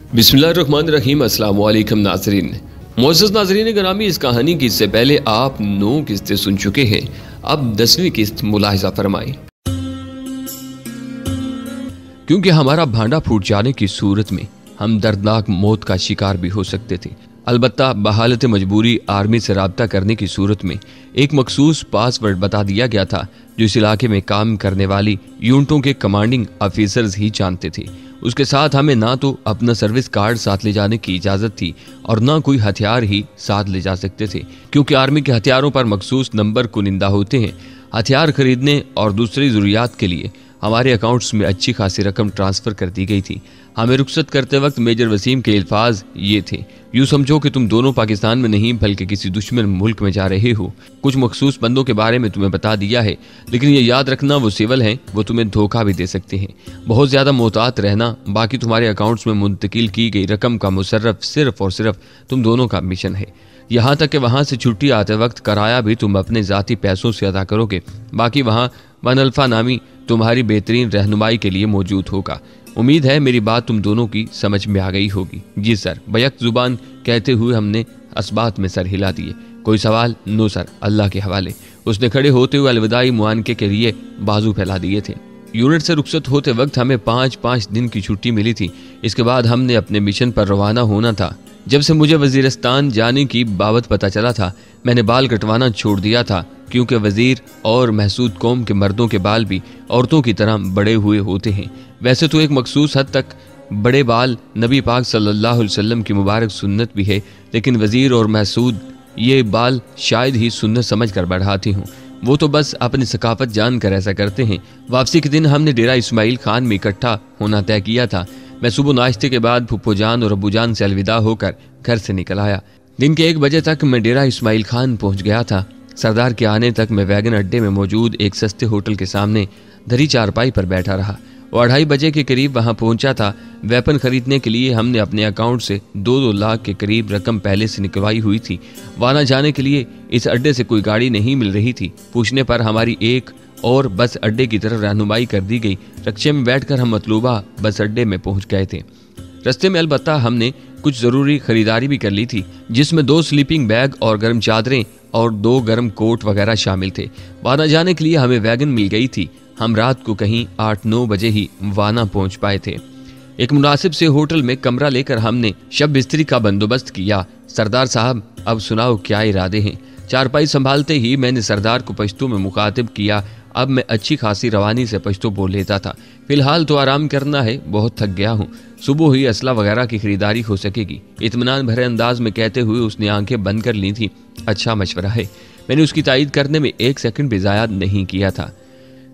बिस्मिल्लाहिर्रहमानिर्रहीम। अस्सलाम वालेकुम नाज़रीन। मोअज़्ज़ज़ नाज़रीन गिरामी, इस कहानी की इससे पहले आप 9 किस्तें सुन चुके हैं। अब 10वीं किस्त मुलाहिज़ा फरमाएं। क्योंकि हमारा भांडा फूट जाने की सूरत में हम दर्दनाक मौत का शिकार भी हो सकते थे। अलबत्ता बहालत मजबूरी आर्मी से राब्ता करने की सूरत में एक मखसूस पासवर्ड बता दिया गया था जो इस इलाके में काम करने वाली यूनिटों के कमांडिंग ऑफिसर्स ही जानते थे। उसके साथ हमें ना तो अपना सर्विस कार्ड साथ ले जाने की इजाज़त थी और ना कोई हथियार ही साथ ले जा सकते थे, क्योंकि आर्मी के हथियारों पर मखसूस नंबर कुनिंदा होते हैं। हथियार खरीदने और दूसरी ज़रूरियात के लिए हमारे अकाउंट्स में अच्छी खासी रकम ट्रांसफ़र कर दी गई थी। हमें रुखसत करते वक्त मेजर वसीम के अल्फाज ये थे, यूँ समझो कि तुम दोनों पाकिस्तान में नहीं बल्कि किसी दुश्मन मुल्क में जा रहे हो। कुछ मखसूस बंदों के बारे में तुम्हें बता दिया है, लेकिन ये याद रखना वो सिविल हैं, वो तुम्हें धोखा भी दे सकते हैं। बहुत ज़्यादा मोहतात रहना। बाकी तुम्हारे अकाउंट्स में मुंतकिल की गई रकम का मुसर्रफ सिर्फ और सिर्फ तुम दोनों का मिशन है। यहाँ तक कि वहाँ से छुट्टी आते वक्त किराया भी तुम अपने ज़ाती पैसों से अदा करोगे। बाकी वहाँ वन अल्फा नामी तुम्हारी बेहतरीन रहनुमाई के लिए मौजूद होगा। उम्मीद है मेरी बात तुम दोनों की समझ में आ गई होगी। जी सर, बैक जुबान कहते हुए हमने असबात में सर हिला दिए। कोई सवाल? नो सर, अल्लाह के हवाले। उसने खड़े होते हुए अलविदाई मुआनके के लिए बाजू फैला दिए थे। यूनिट से रुखसत होते वक्त हमें 5-5 दिन की छुट्टी मिली थी। इसके बाद हमने अपने मिशन पर रवाना होना था। जब से मुझे वजीरिस्तान जाने की बाबत पता चला था, मैंने बाल कटवाना छोड़ दिया था, क्योंकि वजीर और महसूद कौम के मर्दों के बाल भी औरतों की तरह बड़े हुए होते हैं। वैसे तो एक मखसूस हद तक बड़े बाल नबी पाक सल्लल्लाहु अलैहि वसल्लम की मुबारक सुन्नत भी है, लेकिन वजीर और महसूद ये बाल शायद ही सुन्नत समझ कर बढ़ाती हूँ। वो तो बस अपनी सकाफत जान कर ऐसा करते हैं। वापसी के दिन हमने डेरा इस्माइल खान में इकट्ठा होना तय किया था। मैं सुबह नाश्ते के बाद फुप्पो जान और अब्बू जान से अलविदा होकर घर से निकल आया। दिन के 1 बजे तक मैं डेरा इस्माइल खान पहुंच गया था। सरदार के आने तक मैं वैगन अड्डे में मौजूद एक सस्ते होटल के सामने धरी चारपाई पर बैठा रहा। वो 2:30 बजे के करीब वहां पहुंचा था। वेपन खरीदने के लिए हमने अपने अकाउंट से 2-2 लाख के करीब रकम पहले से निकलवाई हुई थी। वाना जाने के लिए इस अड्डे से कोई गाड़ी नहीं मिल रही थी। पूछने पर हमारी एक और बस अड्डे की तरफ रहनुमाई कर दी गई। रक्शे में बैठकर हम मतलूबा बस अड्डे में पहुंच गए थे। रस्ते में अलबत्ता हमने कुछ ज़रूरी खरीदारी भी कर ली थी, जिसमें 2 स्लीपिंग बैग और गर्म चादरें और 2 गर्म कोट वगैरह शामिल थे। वाना जाने के लिए हमें वैगन मिल गई थी। हम रात को कहीं 8-9 बजे ही वाना पहुंच पाए थे। एक मुनासिब से होटल में कमरा लेकर हमने शब बिस्तरी का बंदोबस्त किया। सरदार साहब, अब सुनाओ क्या इरादे हैं? चारपाई संभालते ही मैंने सरदार को पश्तो में मुखातिब किया। अब मैं अच्छी खासी रवानी से पश्तो बोल लेता था। फिलहाल तो आराम करना है, बहुत थक गया हूँ। सुबह ही असला वगैरह की खरीदारी हो सकेगी, इत्मीनान भरे अंदाज में कहते हुए उसने आंखें बंद कर ली थी। अच्छा मशवरा है। मैंने उसकी तायीद करने में 1 सेकंड भी ज़ाया नहीं किया था।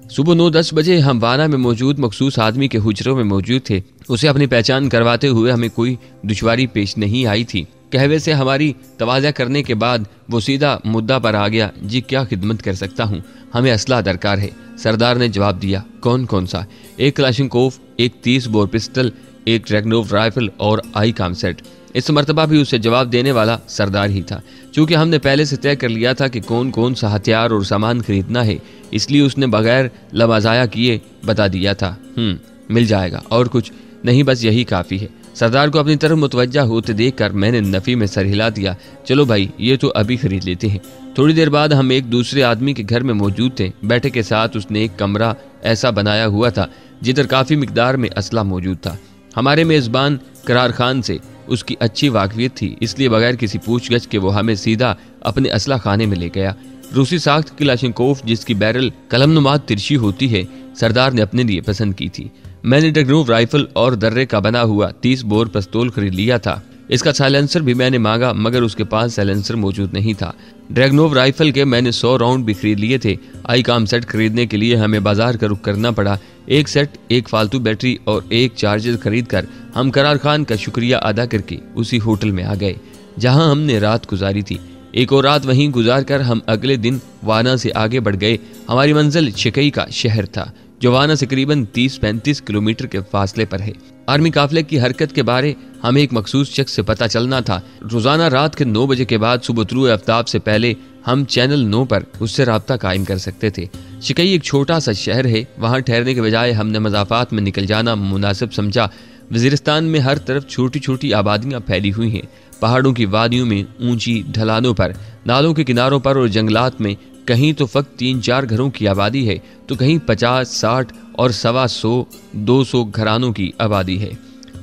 सुबह 9-10 बजे हम वाना में मौजूद मखसूस आदमी के हुजरों में मौजूद थे। उसे अपनी पहचान करवाते हुए हमें कोई दुश्वारी पेश नहीं आई थी। कहवे से हमारी तवाज़ा करने के बाद वो सीधा मुद्दा पर आ गया। जी, क्या खिदमत कर सकता हूँ? हमें असला दरकार है। सरदार ने जवाब दिया। कौन कौन सा? 1 क्लाशिनकोफ, एक 30 बोर पिस्टल, एक ड्रैगनोव राइफल और आई काम सेट। इस मर्तबा भी उसे जवाब देने वाला सरदार ही था। चूँकि हमने पहले से तय कर लिया था कि कौन कौन सा हथियार और सामान खरीदना है, इसलिए उसने बगैर लमाज़ाया किए बता दिया था। मिल जाएगा। और कुछ नहीं, बस यही काफ़ी है। सरदार को अपनी तरफ मुतवज्जा होते देखकर मैंने नफ़ी में सर हिला दिया। चलो भाई, ये तो अभी खरीद लेते हैं। थोड़ी देर बाद हम एक दूसरे आदमी के घर में मौजूद थे। बैठक के साथ उसने एक कमरा ऐसा बनाया हुआ था जिधर काफ़ी मिकदार में असला मौजूद था। हमारे मेज़बान करार खान से उसकी अच्छी वाकफियत थी, इसलिए बगैर किसी पूछगछ के वो हमें सीधा अपने असला खाने में ले गया। रूसी साख्त क्लाशिनकोफ, जिसकी बैरल कलमनुमा तिरछी होती है, सरदार ने अपने लिए पसंद की थी। मैंने ड्रैगनोव राइफल और दर्रे का बना हुआ 30 बोर पिस्तौल खरीद लिया था। इसका साइलेंसर भी मैंने मांगा, मगर उसके पास साइलेंसर मौजूद नहीं था। ड्रैगनोव राइफल के मैंने 100 राउंड भी खरीद लिए थे। आई काम सेट खरीदने के लिए हमें बाजार का रुख करना पड़ा। 1 सेट, 1 फालतू बैटरी और 1 चार्जर खरीद कर हम करार खान का शुक्रिया अदा करके उसी होटल में आ गए जहां हमने रात गुजारी थी। एक और रात वहीं गुजार कर हम अगले दिन वाना से आगे बढ़ गए। हमारी मंजिल शिकई का शहर था, जो वाना से करीबन 30-35 किलोमीटर के फासले पर है। आर्मी काफिले की हरकत के बारे हमें एक मखसूस शख्स से पता चलना था। रोजाना रात के 9 बजे के बाद सुबह तुलुए आफ्ताब से पहले हम चैनल 9 पर उससे राब्ता कायम कर सकते थे। शिकई एक छोटा सा शहर है। वहाँ ठहरने के बजाय हमने मज़ाफ़ात में निकल जाना मुनासिब समझा। वजीरिस्तान में हर तरफ छोटी छोटी आबादियां फैली हुई हैं। पहाड़ों की वादियों में, ऊंची ढलानों पर, नालों के किनारों पर और जंगलात में कहीं तो फक्त 3-4 घरों की आबादी है तो कहीं 50-60 और 125-200 घरानों की आबादी है।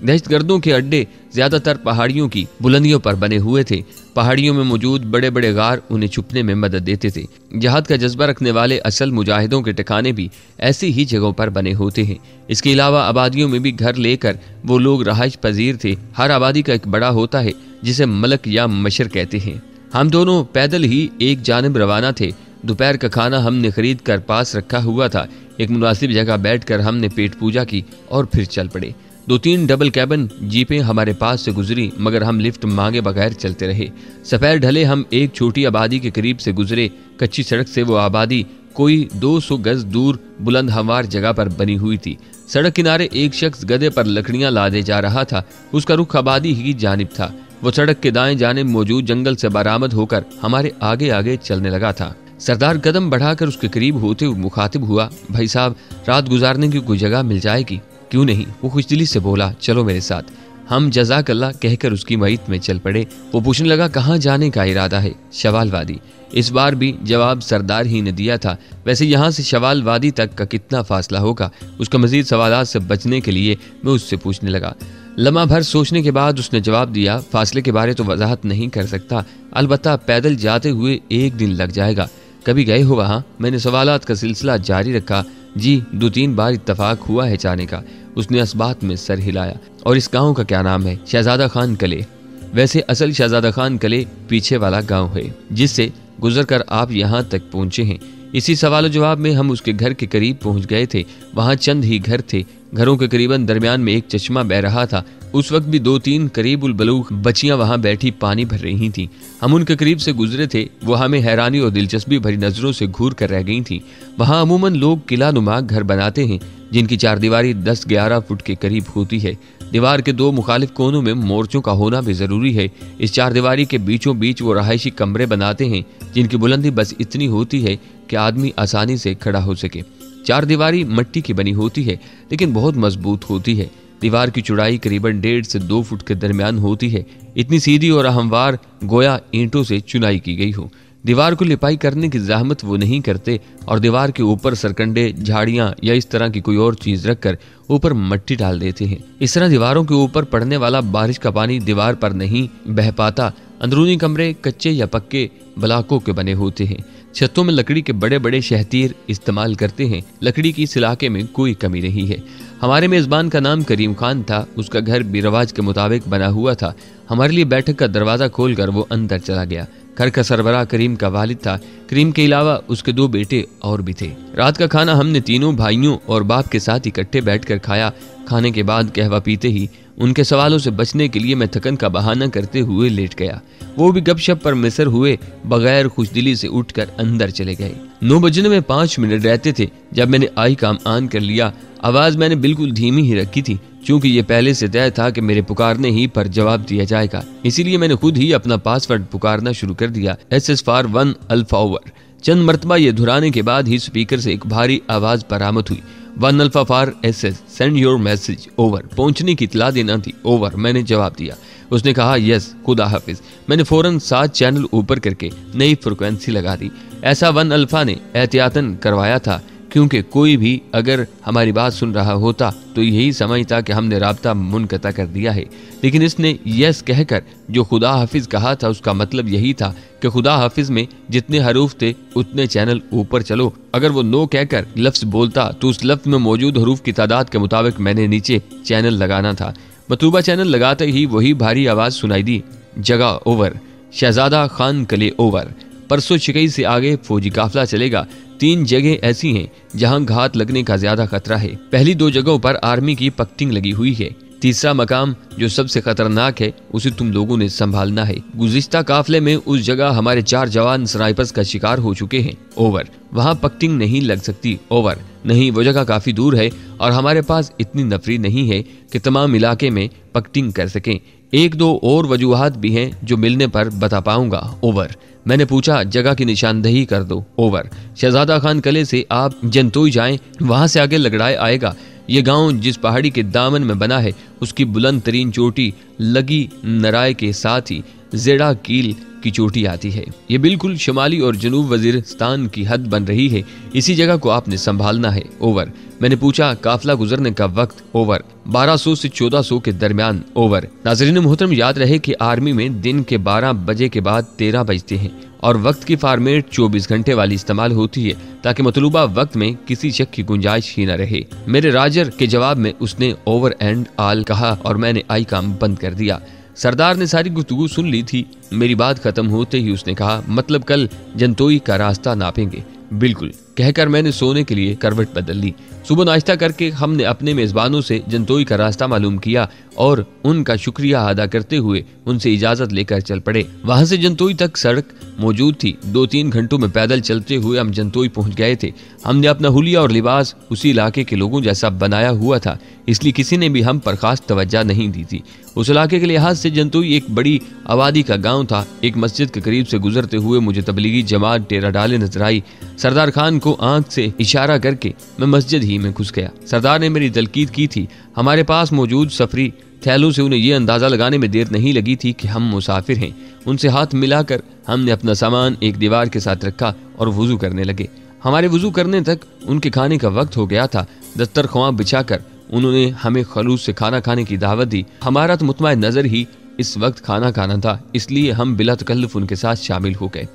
दहशतगर्दों के अड्डे ज्यादातर पहाड़ियों की बुलंदियों पर बने हुए थे। पहाड़ियों में मौजूद बड़े बड़े गार उन्हें छुपने में मदद देते थे। जिहाद का जज्बा रखने वाले असल मुजाहिदों के ठिकाने भी ऐसी ही जगहों पर बने होते हैं। इसके अलावा आबादियों में भी घर लेकर वो लोग रहाइश पजीर थे। हर आबादी का एक बड़ा होता है जिसे मलक या मशर कहते हैं। हम दोनों पैदल ही एक जानिब रवाना थे। दोपहर का खाना हमने खरीद कर पास रखा हुआ था। एक मुनासिब जगह बैठकर हमने पेट पूजा की और फिर चल पड़े। 2-3 डबल कैबिन जीपें हमारे पास से गुजरी, मगर हम लिफ्ट मांगे बगैर चलते रहे। सफेद ढले हम एक छोटी आबादी के करीब से गुजरे। कच्ची सड़क से वो आबादी कोई 200 गज दूर बुलंद हमवार जगह पर बनी हुई थी। सड़क किनारे एक शख्स गधे पर लकड़ियां लादे जा रहा था। उसका रुख आबादी ही जानिब था। वो सड़क के दाएं जानिब मौजूद जंगल से बरामद होकर हमारे आगे आगे चलने लगा था। सरदार कदम बढ़ाकर उसके करीब होते हुए मुखातिब हुआ, भाई साहब, रात गुजारने की कोई जगह मिल जाएगी? क्यों नहीं, वो खुशदिली से बोला, चलो मेरे साथ। हम जज़ाकल्लाह कहकर उसकी मईत में चल पड़े। वो पूछने लगा, कहाँ जाने का इरादा है? शवाल वादी। इस बार भी जवाब सरदार ही ने दिया था। वैसे यहाँ से शवाल वादी तक का कितना फासला होगा? उसका मजीद सवालात से बचने के लिए मैं उससे पूछने लगा। लम्हा भर सोचने के बाद उसने जवाब दिया, फासले के बारे तो वजाहत नहीं कर सकता, अलबत्ता पैदल जाते हुए 1 दिन लग जाएगा। कभी गए हो वहाँ? मैंने सवालात का सिलसिला जारी रखा। जी, 2-3 बार इत्तफाक हुआ है जाने का। उसने इस बात में सर हिलाया। और इस गांव का क्या नाम है? शहजादा खान कले। वैसे असल शहजादा खान कले पीछे वाला गांव है जिससे गुजरकर आप यहाँ तक पहुँचे हैं। इसी सवाल जवाब में हम उसके घर के करीब पहुँच गए थे। वहाँ चंद ही घर थे। घरों के करीबन दरमियान में एक चश्मा बह रहा था। उस वक्त भी 2-3 करीबुल बलूग बच्चियां वहां बैठी पानी भर रही थीं। हम उनके करीब से गुजरे थे। वो हमें हैरानी और दिलचस्पी भरी नजरों से घूर कर रह गई थीं। वहां अमूमन लोग किला नुमा घर बनाते हैं जिनकी चारदीवारी 10-11 फुट के करीब होती है। दीवार के 2 मुखालिफ कोनों में मोर्चों का होना भी जरूरी है। इस चारदीवारी के बीचों बीच वो रहायशी कमरे बनाते हैं जिनकी बुलंदी बस इतनी होती है कि आदमी आसानी से खड़ा हो सके। चारदीवारी मिट्टी की बनी होती है लेकिन बहुत मजबूत होती है। दीवार की चौड़ाई करीबन 1.5 से 2 फुट के दरमियान होती है। इतनी सीधी और हमवार गोया ईंटों से चुनाई की गई हो। दीवार को लिपाई करने की जहमत वो नहीं करते और दीवार के ऊपर सरकंडे, झाड़ियां या इस तरह की कोई और चीज रखकर ऊपर मिट्टी डाल देते हैं। इस तरह दीवारों के ऊपर पड़ने वाला बारिश का पानी दीवार पर नहीं बह पाता। अंदरूनी कमरे कच्चे या पक्के ब्लॉकों के बने होते हैं। छतों में लकड़ी के बड़े बड़े शहतीर इस्तेमाल करते हैं। लकड़ी की इस इलाके में कोई कमी नहीं है। हमारे मेजबान का नाम करीम खान था। उसका घर भी रिवाज के मुताबिक बना हुआ था। हमारे लिए बैठक का दरवाजा खोलकर वो अंदर चला गया। घर का सरबराह करीम का वालिद था। करीम के अलावा उसके 2 बेटे और भी थे। रात का खाना हमने तीनों भाइयों और बाप के साथ इकट्ठे बैठकर खाया। खाने के बाद कहवा पीते ही उनके सवालों से बचने के लिए मैं थकन का बहाना करते हुए लेट गया। वो भी गपशप पर मिसर हुए बगैर खुशदिली से उठकर अंदर चले गए। 9 बजने में 5 मिनट रहते थे जब मैंने आई काम ऑन कर लिया। आवाज मैंने बिल्कुल धीमी ही रखी थी क्योंकि ये पहले से तय था कि मेरे पुकारने ही पर जवाब दिया जाएगा। इसीलिए मैंने खुद ही अपना पासवर्ड पुकारना शुरू कर दिया, SS फॉर 1 अल्फा ओवर। चंद मरतबा ये दोहराने के बाद ही स्पीकर से एक भारी आवाज बरामद हुई, 1 alpha for SS, send your message over. पहुंचने की इतला देना थी, ओवर। मैंने जवाब दिया। उसने कहा यस, खुदा हाफिज। मैंने फौरन 7 चैनल ऊपर करके नई फ्रिक्वेंसी लगा दी। ऐसा 1 अल्फा ने एहतियातन करवाया था क्योंकि कोई भी अगर हमारी बात सुन रहा होता तो यही समझता कि हमने राब्ता मुनक़ता कर दिया है। लेकिन इसने यस कहकर जो खुदा हाफिज कहा था उसका मतलब यही था कि खुदा हाफिज में जितने हरूफ थे उतने चैनल ऊपर चलो। अगर वो नो कहकर लफ्ज बोलता तो उस लफ्ज में मौजूद हरूफ की तादाद के मुताबिक मैंने नीचे चैनल लगाना था। मतलूबा चैनल लगाते ही वही भारी आवाज सुनाई दी, जगह ओवर, शहजादा खान कले ओवर। परसों शिकई से आगे फौजी काफिला चलेगा। 3 जगह ऐसी हैं जहां घात लगने का ज्यादा खतरा है। पहली 2 जगहों पर आर्मी की पक्टिंग लगी हुई है। तीसरा मकाम जो सबसे खतरनाक है उसे तुम लोगों ने संभालना है। गुज़िश्ता काफले में उस जगह हमारे 4 जवान स्नाइपर्स का शिकार हो चुके हैं, ओवर। वहां पक्टिंग नहीं लग सकती, ओवर। नहीं, वो जगह काफी दूर है और हमारे पास इतनी नफरी नहीं है कि तमाम इलाके में पक्टिंग कर सकें। 1-2 और वजूहात भी हैं जो मिलने पर बता पाऊंगा, ओवर। मैंने पूछा, जगह की निशानदही कर दो, ओवर। शहजादा खान कले से आप जंतोई जाएं, वहां से आगे लगड़ाए आएगा। ये गांव जिस पहाड़ी के दामन में बना है उसकी बुलंद तरीन चोटी लगी नराय के साथ ही जेड़ा कील की चोटी आती है। ये बिल्कुल शुमाली और जनूब वजीरिस्तान की हद बन रही है। इसी जगह को आपने संभालना है। ओवर। मैंने पूछा काफिला गुजरने का वक्त। ओवर। 1200 से 1400 के दरमियान। ओवर। नाज़रीन मोहतरम, याद रहे कि आर्मी में दिन के 12 बजे के बाद 13 बजते हैं और वक्त की फॉर्मेट 24 घंटे वाली इस्तेमाल होती है ताकि मतलूबा वक्त में किसी शक की गुंजाइश ही न रहे। मेरे राजर के जवाब में उसने ओवर एंड ऑल कहा और मैंने आई काम बंद कर दिया। सरदार ने सारी गुफ्तगू सुन ली थी। मेरी बात खत्म होते ही उसने कहा, मतलब कल जंतोई का रास्ता नापेंगे? बिल्कुल, कहकर मैंने सोने के लिए करवट बदल ली। सुबह नाश्ता करके हमने अपने मेजबानों से जंतोई का रास्ता मालूम किया और उनका शुक्रिया अदा करते हुए उनसे इजाजत लेकर चल पड़े। वहां से जंतोई तक सड़क मौजूद थी। 2-3 घंटों में पैदल चलते हुए हम जंतोई पहुंच गए थे। हमने अपना हुलिया और लिबास उसी इलाके के लोगों जैसा बनाया हुआ था, इसलिए किसी ने भी हम पर खास तवज्जो नहीं दी थी। उस इलाके के लिहाज से जंतोई एक बड़ी आबादी का गांव था। एक मस्जिद के करीब से गुजरते हुए मुझे तबलीगी जमात डेरा डाले नजर आई। सरदार खान को आंख से इशारा करके मैं मस्जिद ही में घुस गया। सरदार ने मेरी तलकीद की थी। हमारे पास मौजूद सफरी थैलों से उन्हें यह अंदाजा लगाने में देर नहीं लगी थी कि हम मुसाफिर हैं। उनसे हाथ मिलाकर हमने अपना सामान एक दीवार के साथ रखा और वुजू करने लगे। हमारे वुजू करने तक उनके खाने का वक्त हो गया था। दस्तरख्वां बिछाकर उन्होंने हमें खलूस से खाना खाने की दावत दी। हमारा तो मुतमईन नजर ही इस वक्त खाना खाना था, इसलिए हम बिला तकल्लुफ उनके साथ शामिल हो गए।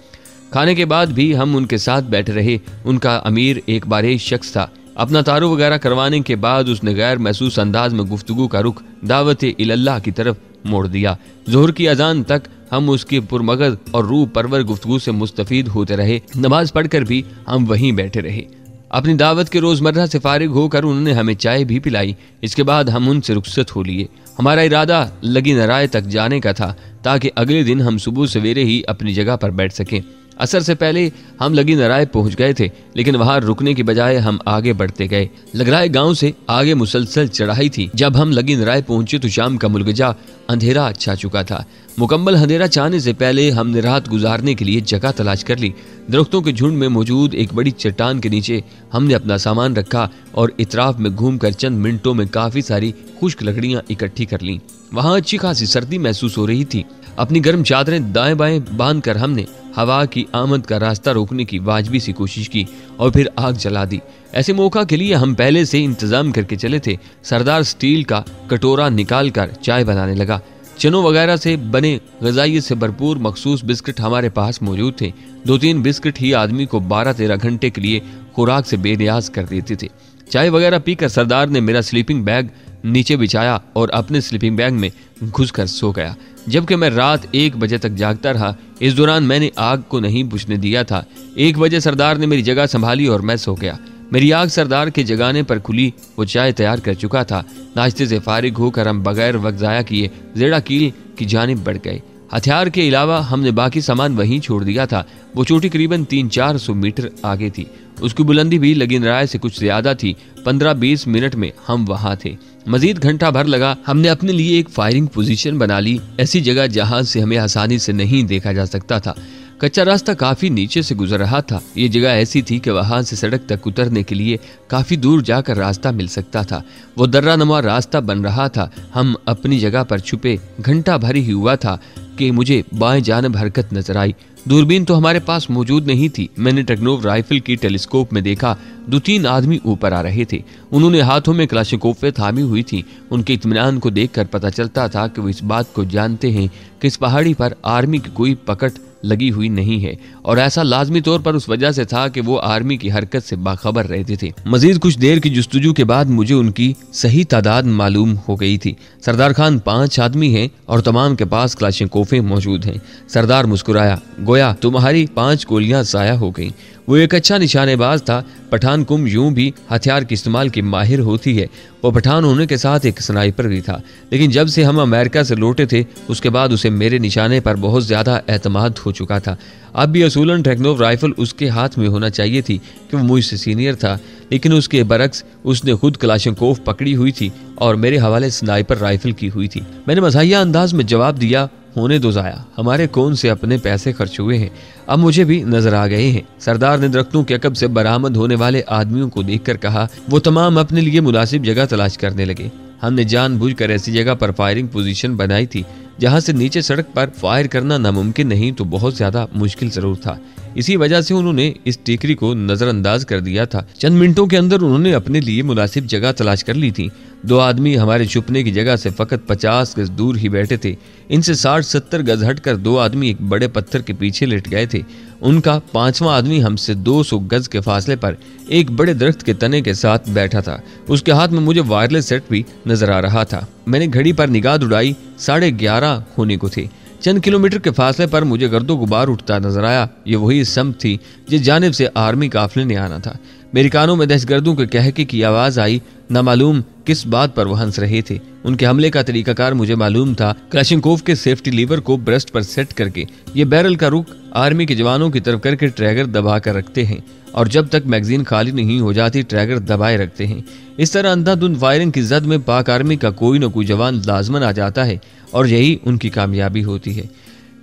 खाने के बाद भी हम उनके साथ बैठे रहे। उनका अमीर एक बारेश शख्स था। अपना तारुफ वगैरह करवाने के बाद उसने गैर महसूस अंदाज में गुफ्तगू का रुख दावत इल्लाह की तरफ मोड़ दिया। जोहर की अजान तक हम उसकी पुरमगज और रूह परवर गुफ्तगू से मुस्तफीद होते रहे। नमाज पढ़कर भी हम वहीं बैठे रहे। अपनी दावत के रोजमर्रा से फारिग होकर उन्होंने हमें चाय भी पिलाई। इसके बाद हम उनसे रुखसत हो लिए। हमारा इरादा लगी नराय तक जाने का था ताकि अगले दिन हम सुबह सवेरे ही अपनी जगह पर बैठ सकें। असर से पहले हम लगी नराय पहुंच गए थे, लेकिन वहां रुकने की बजाय हम आगे बढ़ते गए। लगराय गांव से आगे मुसलसल चढ़ाई थी। जब हम लगी नराय पहुंचे तो शाम का मुलगजा अंधेरा छा चुका था। मुकम्मल अंधेरा छाने से पहले हमने रात गुजारने के लिए जगह तलाश कर ली। दरख्तों के झुंड में मौजूद एक बड़ी चट्टान के नीचे हमने अपना सामान रखा और इतराफ में घूमकर चंद मिनटों में काफी सारी खुश्क लकड़ियां इकट्ठी कर लीं। वहां अच्छी खासी सर्दी महसूस हो रही थी। अपनी गर्म चादरें दाएं बाएं बांधकर हमने हवा की आमद का रास्ता रोकने की वाजबी सी कोशिश की और फिर आग जला दी। ऐसे मौका के लिए हम पहले से इंतजाम करके चले थे। सरदार स्टील का कटोरा निकाल कर चाय बनाने लगा। चनों वगैरह से बने गजाइयत से भरपूर मखसूस बिस्किट हमारे पास मौजूद थे। 2-3 बिस्किट ही आदमी को 12-13 घंटे के लिए खुराक से बेनियाज कर देते थे। चाय वगैरह पीकर सरदार ने मेरा स्लीपिंग बैग नीचे बिछाया और अपने स्लीपिंग बैग में घुसकर सो गया, जबकि मैं रात 1 बजे तक जागता रहा। इस दौरान मैंने आग को नहीं बुझने दिया था। 1 बजे सरदार ने मेरी जगह संभाली और मैं सो गया। मेरी आग सरदार के जगाने पर खुली। वो चाय तैयार कर चुका था। नाश्ते से फारिग होकर हम बगैर वक्त ज़ाया किए जेड़ा कील की जानिब बढ़ गए। हथियार के अलावा हमने बाकी सामान वहीं छोड़ दिया था। वो चोटी करीबन 300-400 मीटर आगे थी। उसकी बुलंदी भी लगी नराय से कुछ ज्यादा थी। 15-20 मिनट में हम वहां थे। मजीद घंटा भर लगा। हमने अपने लिए एक फायरिंग पोजीशन बना ली, ऐसी जगह जहां से हमें आसानी से नहीं देखा जा सकता था। कच्चा रास्ता काफी नीचे से गुजर रहा था। ये जगह ऐसी थी कि वहां से सड़क तक उतरने के लिए काफी दूर जाकर रास्ता मिल सकता था। वो दर्रा नुमा रास्ता बन रहा था। हम अपनी जगह पर छुपे घंटा भर ही हुआ था कि मुझे बाएं जानिब हरकत नजर आई। दूरबीन तो हमारे पास मौजूद नहीं थी। मैंने टेक्नोव राइफल की टेलीस्कोप में देखा 2-3 आदमी ऊपर आ रहे थे। उन्होंने हाथों में क्लाशिकोफे थामी हुई थी। उनके इत्मीनान को देखकर पता चलता था कि वो इस बात को जानते हैं कि इस पहाड़ी पर आर्मी की कोई पकड़ लगी हुई नहीं है, और ऐसा लाजमी तौर पर उस वजह से था कि वो आर्मी की हरकत से बाखबर रहते थे। मजीद कुछ देर की जुस्तजू के बाद मुझे उनकी सही तादाद मालूम हो गई थी। सरदार खान 5 आदमी हैं और तमाम के पास क्लाशिकोफे मौजूद हैं। सरदार मुस्कुराया, गोया तुम्हारी 5 गोलियां जाया हो गई। वो एक अच्छा निशानेबाज था। पठान कुम यूं भी हथियार के इस्तेमाल की माहिर होती है। वो पठान होने के साथ एक स्नाइपर भी था, लेकिन जब से हम अमेरिका से लौटे थे उसके बाद उसे मेरे निशाने पर बहुत ज्यादा एतमाद हो चुका था। अब भी असूलन टेक्नोव राइफल उसके हाथ में होना चाहिए थी कि वो मुझसे सीनियर था, लेकिन उसके बरक्स उसने खुद क्लाशनकोफ पकड़ी हुई थी और मेरे हवाले स्नाइपर राइफल की हुई थी। मैंने मज़ाहिया अंदाज में जवाब दिया, होने दो जाया, हमारे कौन से अपने पैसे खर्च हुए हैं, अब मुझे भी नजर आ गए हैं। सरदार ने दरख्तों के अकब से बरामद होने वाले आदमियों को देखकर कहा। वो तमाम अपने लिए मुनासिब जगह तलाश करने लगे। हमने जानबूझकर ऐसी जगह पर फायरिंग पोजीशन बनाई थी जहां से नीचे सड़क पर फायर करना नामुमकिन नहीं तो बहुत ज्यादा मुश्किल जरूर था। इसी वजह से उन्होंने इस टेकरी को नजरअंदाज कर दिया था। चंद मिनटों के अंदर उन्होंने अपने लिए मुनासिब जगह तलाश कर ली थी। 2 आदमी हमारे छुपने की जगह से फकत 50 गज दूर ही बैठे थे। इनसे 60-70 गज हटकर 2 आदमी एक बड़े पत्थर के पीछे लेट गए थे। उनका 5वां आदमी हमसे 200 गज के फासले पर एक बड़े दरख्त के तने के साथ बैठा था। उसके हाथ में मुझे वायरलेस सेट भी नजर आ रहा था। मैंने घड़ी पर निगाह उड़ाई, 11:30 होने को थे। चंद किलोमीटर के फासले पर मुझे गर्दो गुबार उठता नजर आया। ये वही समत थी जिस जानिब से आर्मी काफिले ने आना था। मेरे कानों में दहशतगर्दों के कहके की आवाज आई। नामालूम किस बात पर वो हंस रहे थे। उनके हमले का तरीकाकार मुझे मालूम था। क्लाशिनकोव के सेफ्टी लीवर को ब्रेस्ट पर सेट करके ये बैरल का रुख आर्मी के जवानों की तरफ करके ट्रैगर दबा कर रखते हैं और जब तक मैगजीन खाली नहीं हो जाती ट्रैगर दबाए रखते हैं। इस तरह अंधाधुंध फायरिंग की जद में पाक आर्मी का कोई न कोई जवान लाजमन आ जाता है और यही उनकी कामयाबी होती है।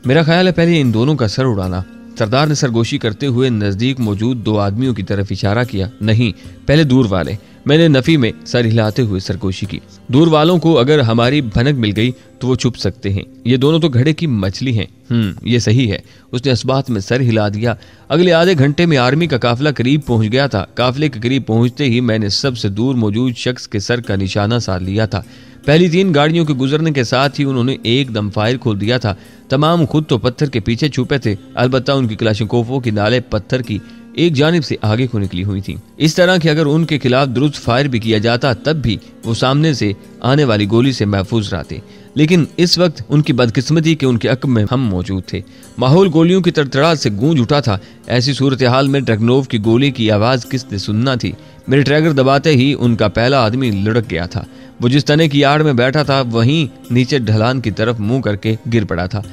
मेरा ख्याल है पहले इन दोनों का सर उड़ाना। सरदार ने सरगोशी करते हुए नजदीक मौजूद 2 आदमियों की तरफ इशारा किया। नहीं, पहले दूर वाले। मैंने नफी में सर हिलाते हुए सरगोशी की। दूर वालों को अगर हमारी भनक मिल गई तो वो छुप सकते हैं। ये दोनों तो घड़े की मछली हैं। ये सही है। उसने इस बात में सर हिला दिया। अगले आधे घंटे में आर्मी का काफिला करीब पहुंच गया था। काफिले के करीब पहुंचते ही मैंने सबसे दूर मौजूद शख्स के सर का निशाना साध लिया था। पहली 3 गाड़ियों के गुजरने के साथ ही उन्होंने एकदम फायर खोल दिया था। तमाम खुद तो पत्थर के पीछे छुपे थे, अलबत्ता उनकी क्लाशिनकोवों की नाले पत्थर की एक जानिब से आगे को निकली हुई थी। इस तरह कि अगर उनके खिलाफ दुरुस्त फायर भी किया जाता तब भी वो सामने से आने वाली गोली से महफूज रहते। लेकिन इस वक्त उनकी बदकिस्मती के उनके अक़ब में हम मौजूद थे। माहौल गोलियों की तड़तड़ाहट से गूंज उठा था। ऐसी सूरत हाल में ड्रैगनोव की गोली की आवाज किसने सुनना थी। मेरे ट्रैगर दबाते ही उनका पहला आदमी लुढ़क गया था। वो जिस तने की आड़ में बैठा था वहीं नीचे ढलान की तरफ मुंह करके गिर पड़ा था।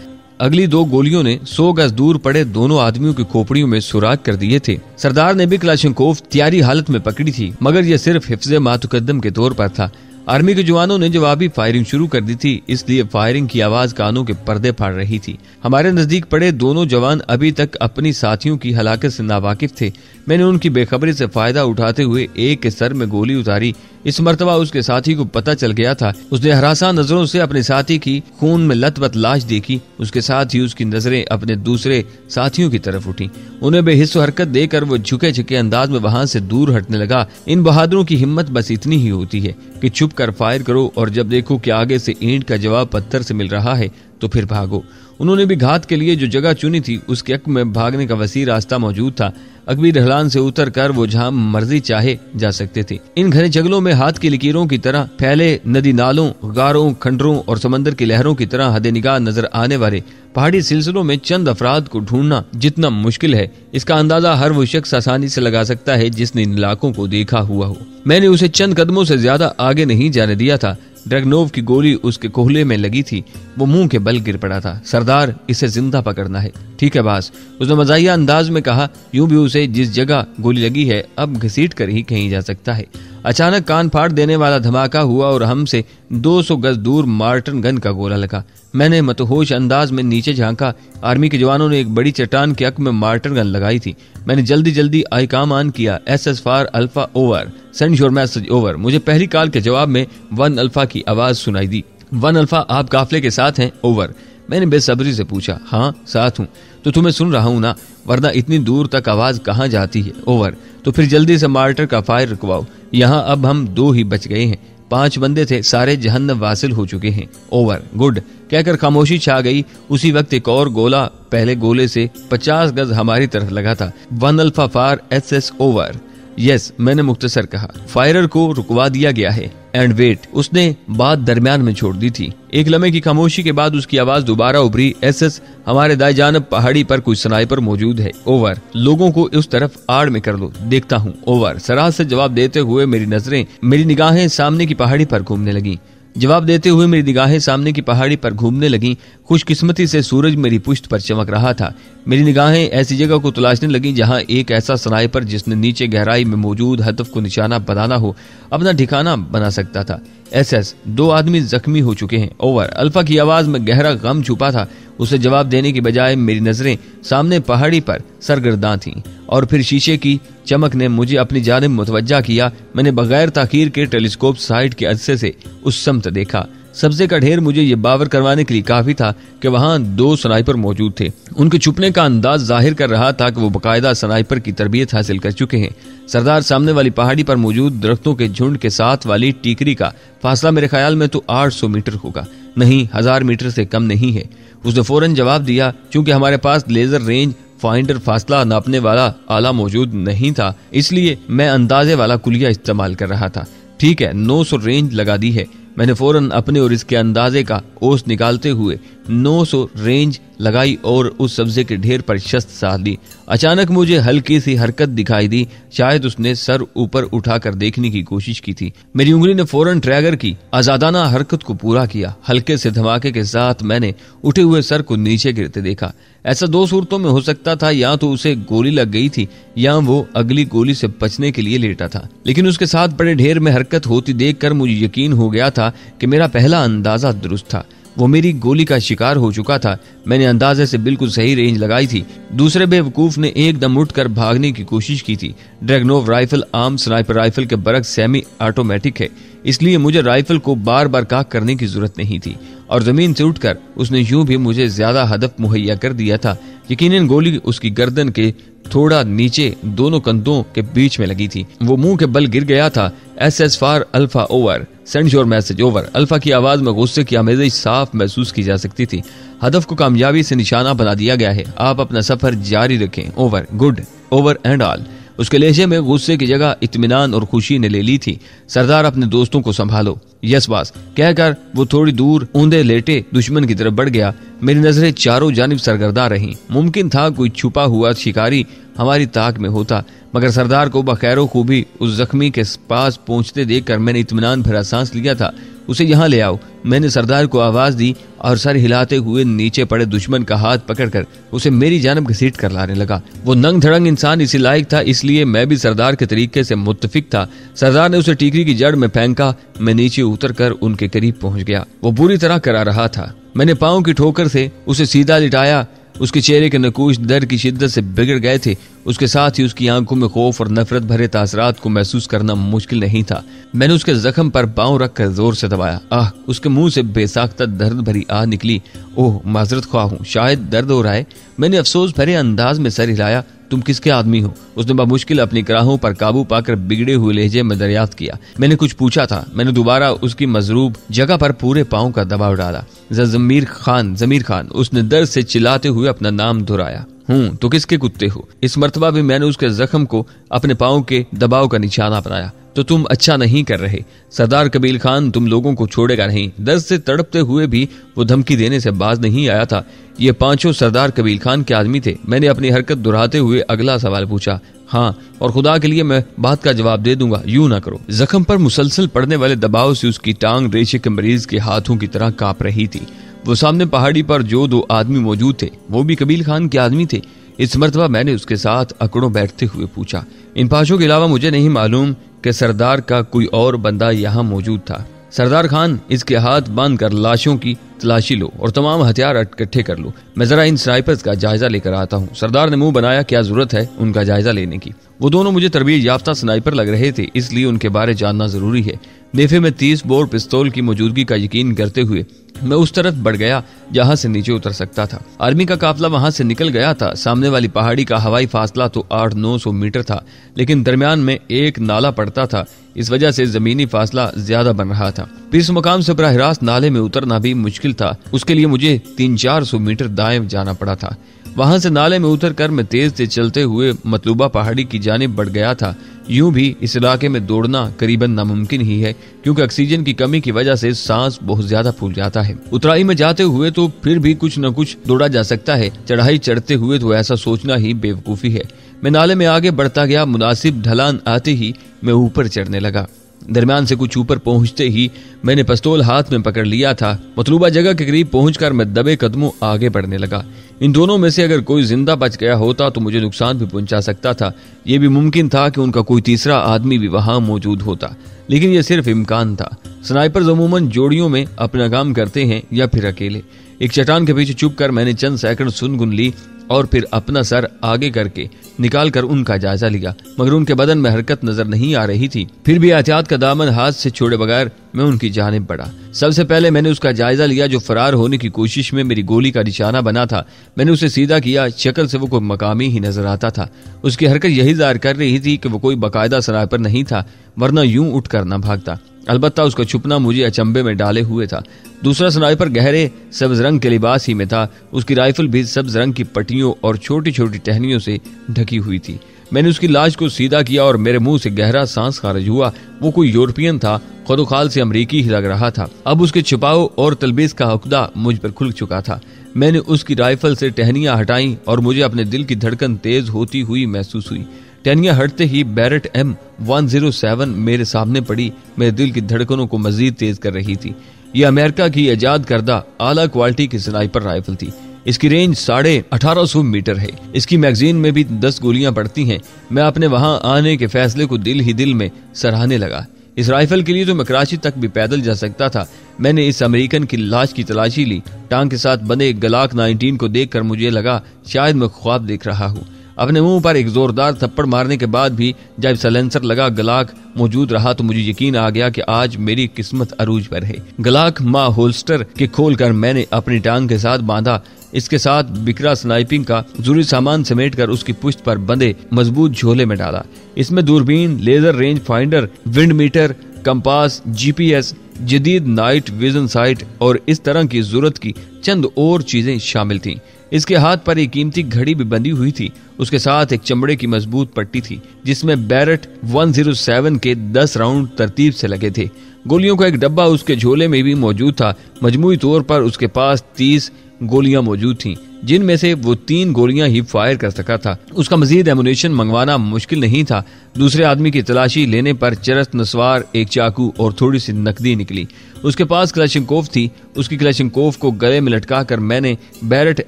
अगली 2 गोलियों ने 100 गज दूर पड़े दोनों आदमियों की खोपड़ियों में सुराग कर दिए थे। सरदार ने भी क्लाशिनकोव तैयारी हालत में पकड़ी थी, मगर यह सिर्फ हिफ्ज़े मातुकद्दम के तौर पर था। आर्मी के जवानों ने जवाबी फायरिंग शुरू कर दी थी, इसलिए फायरिंग की आवाज कानों के पर्दे फाड़ रही थी। हमारे नजदीक पड़े दोनों जवान अभी तक अपनी साथियों की हलाकत से नावाकिफ थे। मैंने उनकी बेखबरी से फायदा उठाते हुए एक के सर में गोली उतारी। इस मर्तबा उसके साथी को पता चल गया था। उसने हरासा नजरों से अपने साथी की खून में लथपथ लाश देखी। उसके साथ ही उसकी नजरें अपने दूसरे साथियों की तरफ उठी। उन्हें बेहिस्स हरकत देकर वो झुके झुके अंदाज में वहां से दूर हटने लगा। इन बहादुरों की हिम्मत बस इतनी ही होती है कि चुप कर फायर करो और जब देखो कि आगे से ईंट का जवाब पत्थर से मिल रहा है तो फिर भागो। उन्होंने भी घात के लिए जो जगह चुनी थी उसके हक में भागने का वसी रास्ता मौजूद था। अकबी ढलान से उतर कर वो जहां मर्जी चाहे जा सकते थे। इन घने जंगलों में हाथ की लकीरों की तरह फैले नदी नालों, गारों, खंडरों और समंदर की लहरों की तरह हदे निगाह नजर आने वाले पहाड़ी सिलसिलों में चंद अफराद को ढूंढना जितना मुश्किल है, इसका अंदाजा हर वो शख्स आसानी से लगा सकता है जिसने इन इलाकों को देखा हुआ हो। मैंने उसे चंद कदमों से ज्यादा आगे नहीं जाने दिया था। ड्रैगनोव की गोली उसके कोहले में लगी थी। वो मुंह के बल गिर पड़ा था। सरदार, इसे जिंदा पकड़ना है। ठीक है बास, उसने मजाहिया अंदाज में कहा। यूं भी उसे जिस जगह गोली लगी है अब घसीट कर ही कहीं जा सकता है। अचानक कान फाड़ देने वाला धमाका हुआ और हमसे 200 गज दूर मार्टन गन का गोला लगा। मैंने मतहोश अंदाज में नीचे झांका। आर्मी के जवानों ने एक बड़ी चट्टान के हक में मार्टन गन लगाई थी। मैंने जल्दी जल्दी आइकाम ऑन किया। SS for alpha over, send your message over. मुझे पहली कॉल के जवाब में 1 अल्फा की आवाज सुनाई दी। 1 अल्फा, आप काफिले के साथ हैं? ओवर। मैंने बेसब्री से पूछा। हाँ साथ हूँ। तो तुम्हें सुन रहा हूँ ना, वरना इतनी दूर तक आवाज कहाँ जाती है? ओवर। तो फिर जल्दी से मार्टर का फायर रुकवाओ। यहाँ अब हम 2 ही बच गए हैं। 5 बंदे थे, सारे जहन्नम वासिल हो चुके हैं। ओवर। गुड कहकर खामोशी छा गई। उसी वक्त एक और गोला पहले गोले से 50 गज हमारी तरफ लगा था। 1 alpha for SS over. Yes, मैंने मुख्तसर कहा। फायरर को रुकवा दिया गया है। एंड वेट, उसने बात दरमियान में छोड़ दी थी। एक लम्हे की खामोशी के बाद उसकी आवाज दोबारा उभरी। SS, हमारे दाएं जानब पहाड़ी पर कुछ स्नाइपर मौजूद है। ओवर। लोगों को उस तरफ आड़ में कर लो, देखता हूँ। ओवर। सराह से जवाब देते हुए मेरी निगाहें सामने की पहाड़ी पर घूमने लगी। जवाब देते हुए मेरी निगाहें सामने की पहाड़ी पर घूमने लगीं। खुशकिस्मती से सूरज मेरी पुश्त पर चमक रहा था। मेरी निगाहें ऐसी जगह को तलाशने लगीं जहां एक ऐसा स्नाइपर जिसने नीचे गहराई में मौजूद हदफ को निशाना बनाना हो अपना ठिकाना बना सकता था। एसएस, 2 आदमी जख्मी हो चुके हैं, ओवर। अल्फा की आवाज में गहरा गम छुपा था। उसे जवाब देने की बजाय मेरी नजरें सामने पहाड़ी पर सरगर्दां थीं और फिर शीशे की चमक ने मुझे अपनी जानिब मुतवज्जा किया। मैंने बगैर ताखीर के टेलीस्कोप साइड के अरसे से उस समत देखा। सब्जे का ढेर मुझे ये बावर करवाने के लिए काफी था कि वहां 2 स्नाइपर मौजूद थे। उनके छुपने का अंदाज जाहिर कर रहा था कि वो बाकायदा स्नाइपर की तरबियत हासिल कर चुके हैं। सरदार, सामने वाली पहाड़ी पर मौजूद दरख्तों के झुंड के साथ वाली टीकरी का फासला मेरे ख्याल में तो 800 मीटर होगा, नहीं 1000 मीटर से कम नहीं है। उसने फौरन जवाब दिया। चूंकि हमारे पास लेजर रेंज फाइंडर फासला नापने वाला आला मौजूद नहीं था, इसलिए मैं अंदाजे वाला कुलिया इस्तेमाल कर रहा था। ठीक है, 900 रेंज लगा दी है। मैंने फौरन अपने और इसके अंदाजे का औसत निकालते हुए 900 रेंज लगाई और उस सब्जे के ढेर पर शस्त साध ली। अचानक मुझे हल्की सी हरकत दिखाई दी। शायद उसने सर ऊपर उठाकर देखने की कोशिश की थी। मेरी उंगली ने फौरन ट्रैगर की आजादाना हरकत को पूरा किया। हल्के से धमाके के साथ मैंने उठे हुए सर को नीचे गिरते देखा। ऐसा 2 सूरतों में हो सकता था, या तो उसे गोली लग गई थी या वो अगली गोली से बचने के लिए लेटा था। लेकिन उसके साथ बड़े ढेर में हरकत होती देखकर मुझे यकीन हो गया था कि मेरा पहला अंदाजा दुरुस्त था। वो मेरी गोली का शिकार हो चुका था। मैंने अंदाजे से बिल्कुल सही रेंज लगाई थी। दूसरे बेवकूफ ने एकदम उठकर भागने की कोशिश की थी। ड्रैगनोव राइफल आम स्नाइपर राइफल के बरक्स सेमी ऑटोमेटिक है, इसलिए मुझे राइफल को बार बार काक करने की जरूरत नहीं थी और जमीन से उठकर उसने यूं भी मुझे ज्यादा हदफ मुहैया कर दिया था। यकीनन गोली उसकी गर्दन के थोड़ा नीचे दोनों कंधों के बीच में लगी थी। वो मुंह के बल गिर गया था। SS for alpha, over. Send your message, over. Alpha की आवाज में गुस्से की आमेज़ साफ महसूस की जा सकती थी। हदफ को कामयाबी से निशाना बना दिया गया है। आप अपना सफर जारी रखें, over. Good, over and all. उसके लहजे में गुस्से की जगह इत्मीनान और खुशी ने ले ली थी। सरदार, अपने दोस्तों को संभालो। यस बॉस, कहकर वो थोड़ी दूर ऊंधे लेटे दुश्मन की तरफ बढ़ गया। मेरी नजरें चारों जानिब सरगर्दा रहीं। मुमकिन था कोई छुपा हुआ शिकारी हमारी ताक में होता, मगर सरदार को बखैरों को भी उस जख्मी के पास पहुंचते देखकर मैंने इत्मीनान भरा सांस लिया था। उसे यहाँ ले आओ, मैंने सरदार को आवाज दी और सर हिलाते हुए नीचे पड़े दुश्मन का हाथ पकड़कर उसे मेरी जानब घसीट कर लाने लगा। वो नंग धड़ंग इंसान इसी लायक था, इसलिए मैं भी सरदार के तरीके से मुत्तफिक था। सरदार ने उसे टीकरी की जड़ में फेंका। मैं नीचे उतरकर उनके करीब पहुंच गया। वो बुरी तरह करा रहा था। मैंने पांव की ठोकर से उसे सीधा लिटाया। उसके चेहरे के नकूश दर्द की शिद्दत से बिगड़ गए थे। उसके साथ ही उसकी आंखों में खौफ और नफरत भरे तासरात को महसूस करना मुश्किल नहीं था। मैंने उसके जख्म पर पांव रखकर जोर से दबाया। आह! उसके मुंह से बेसाख्ता दर्द भरी आह निकली। ओह, माजरत ख्वाह हूँ, शायद दर्द हो रहा है। मैंने अफसोस भरे अंदाज में सर हिलाया। तुम किसके आदमी हो? उसने बामुश्किल अपनी कराहों पर काबू पाकर बिगड़े हुए लहजे में दरियाफ्त किया। मैंने कुछ पूछा था। मैंने दोबारा उसकी मजरूब जगह पर पूरे पांव का दबाव डाला। जमीर खान, उसने दर्द से चिल्लाते हुए अपना नाम दोहराया। तो किसके कुत्ते हो? इस मर्तबा भी मैंने उसके जख्म को अपने पांव के दबाव का निशाना बनाया। तो तुम अच्छा नहीं कर रहे सरदार कबील खान, तुम लोगों को छोड़ेगा नहीं। दर्द से तड़पते हुए भी वो धमकी देने से बाज नहीं आया था। ये 5 सरदार कबील खान के आदमी थे। मैंने अपनी हरकत दोहराते हुए अगला सवाल पूछा। हाँ, और खुदा के लिए मैं बात का जवाब दे दूंगा, यूं ना करो। जख्म पर मुसलसल पड़ने वाले दबाव से उसकी टांग रेशे के मरीज के हाथों की तरह कांप रही थी। वो सामने पहाड़ी पर जो 2 आदमी मौजूद थे वो भी कबील खान के आदमी थे। इस मर्तबा मैंने उसके साथ अकड़ों बैठते हुए पूछा। इन 5 के अलावा मुझे नहीं मालूम कि सरदार का कोई और बंदा यहाँ मौजूद था। सरदार खान, इसके हाथ बांध कर लाशों की तलाशी लो और तमाम हथियार इकट्ठे कर लो। मैं जरा इन स्नाइपर्स का जायजा लेकर आता हूँ। सरदार ने मुंह बनाया। क्या जरूरत है उनका जायजा लेने की? वो दोनों मुझे तरबियत याफ्ता स्नाइपर लग रहे थे, इसलिए उनके बारे जानना जरूरी है। नेफे में 30 बोर पिस्तौल की मौजूदगी का यकीन करते हुए मैं उस तरफ बढ़ गया जहां से नीचे उतर सकता था। आर्मी का काफिला वहां से निकल गया था। सामने वाली पहाड़ी का हवाई फासला तो 800-900 मीटर था, लेकिन दरमियान में एक नाला पड़ता था। इस वजह से जमीनी फासला ज्यादा बन रहा था। फिर इस मुकाम से बराह रास्त नाले में उतरना भी मुश्किल था। उसके लिए मुझे 300-400 मीटर दाएं जाना पड़ा था। वहां से नाले में उतरकर मैं तेज से चलते हुए मतलूबा पहाड़ी की जानिब बढ़ गया था। यूं भी इस इलाके में दौड़ना करीबन नामुमकिन ही है, क्योंकि ऑक्सीजन की कमी की वजह से सांस बहुत ज्यादा फूल जाता है। उतराई में जाते हुए तो फिर भी कुछ न कुछ दौड़ा जा सकता है, चढ़ाई चढ़ते हुए तो ऐसा सोचना ही बेवकूफी है। मैं नाले में आगे बढ़ता गया। मुनासिब ढलान आते ही मैं ऊपर चढ़ने लगा। दरमियान से कुछ ऊपर पहुंचते ही मैंने पिस्तौल हाथ में पकड़ लिया था। मतलूबा जगह के करीब पहुंचकर मैं दबे कदमों आगे बढ़ने लगा। इन दोनों में से अगर कोई जिंदा बच गया होता तो मुझे नुकसान भी पहुंचा सकता था। यह भी मुमकिन था कि उनका कोई तीसरा आदमी भी वहां मौजूद होता, लेकिन यह सिर्फ इम्कान था। स्नाइपर्स अमूमन जोड़ियों में अपना काम करते हैं या फिर अकेले। एक चट्टान के पीछे छुप कर मैंने चंद सेकंड सुन ली और फिर अपना सर आगे करके निकालकर उनका जायजा लिया, मगर उनके बदन में हरकत नजर नहीं आ रही थी। फिर भी एहतियात का दामन हाथ से छोड़े बगैर मैं उनकी जानिब बढ़ा। सबसे पहले मैंने उसका जायजा लिया जो फरार होने की कोशिश में मेरी गोली का निशाना बना था। मैंने उसे सीधा किया। शक्ल से वो कोई मकामी ही नजर आता था। उसकी हरकत यही जाहिर कर रही थी कि वो कोई बाकायदा स्नाइपर नहीं था, वरना यूं उठ कर न भागता। अलबत्ता उसका छुपना मुझे अचंभे में डाले हुए था। दूसरा स्नाइपर गहरे सब्ज रंग के लिबास ही में था। उसकी राइफल भी सब्ज रंग की पट्टियों और छोटी छोटी टहनियों से ढकी हुई थी। मैंने उसकी लाश को सीधा किया और मेरे मुंह से गहरा सांस खारिज हुआ। वो कोई यूरोपियन था, खुदोखाल से अमरीकी ही लग रहा था। अब उसके छुपाव और तलबीस का हुक्दा मुझ पर खुल चुका था। मैंने उसकी राइफल से टहनियां हटाई और मुझे अपने दिल की धड़कन तेज होती हुई महसूस हुई। टहनियां हटते ही बैरेट M107 मेरे सामने पड़ी। मेरे दिल की धड़कनों को मजीद तेज कर रही थी। यह अमेरिका की इजाद करदा आला क्वालिटी की स्नाइपर राइफल थी। इसकी रेंज 1850 मीटर है। इसकी मैगजीन में भी 10 गोलियां पड़ती हैं। मैं अपने वहां आने के फैसले को दिल ही दिल में सराहने लगा। इस राइफल के लिए तो मैं कराची तक भी पैदल जा सकता था। मैंने इस अमेरिकन की लाश की तलाशी ली। टांग के साथ बंधे गलाक 19 को देखकर मुझे लगा शायद मैं ख्वाब देख रहा हूँ। अपने मुंह पर एक जोरदार थप्पड़ मारने के बाद भी जब सलेंसर लगा गलाक मौजूद रहा तो मुझे यकीन आ गया कि आज मेरी किस्मत अरूज पर है। गलाक माँ होल्स्टर के खोलकर मैंने अपनी टांग के साथ बांधा। इसके साथ बिखरा स्नाइपिंग का जरूरी सामान समेटकर उसकी पुश्त पर बंधे मजबूत झोले में डाला। इसमें दूरबीन, laser range finder, wind meter, compass, GPS, जदीद नाइट विजन साइट और इस तरह की जरूरत की चंद और चीजें शामिल थीं। इसके हाथ पर एक कीमती घड़ी भी बंधी हुई थी। उसके साथ एक चमड़े की मजबूत पट्टी थी जिसमें बैरेट 107 के 10 राउंड तरतीब से लगे थे। गोलियों का एक डब्बा उसके झोले में भी मौजूद था। मजमूई तौर पर उसके पास 30 गोलियां मौजूद थीं, जिनमें से वो 3 गोलियां ही फायर कर सका था। उसका मजीद एमुनेशन मंगवाना मुश्किल नहीं था। दूसरे आदमी की तलाशी लेने पर चरस नस्वार, एक चाकू और थोड़ी सी नकदी निकली। उसके पास क्लैशिंकोव थी। उसकी क्लैशिंकोव को गले में लटका कर मैंने बैरेट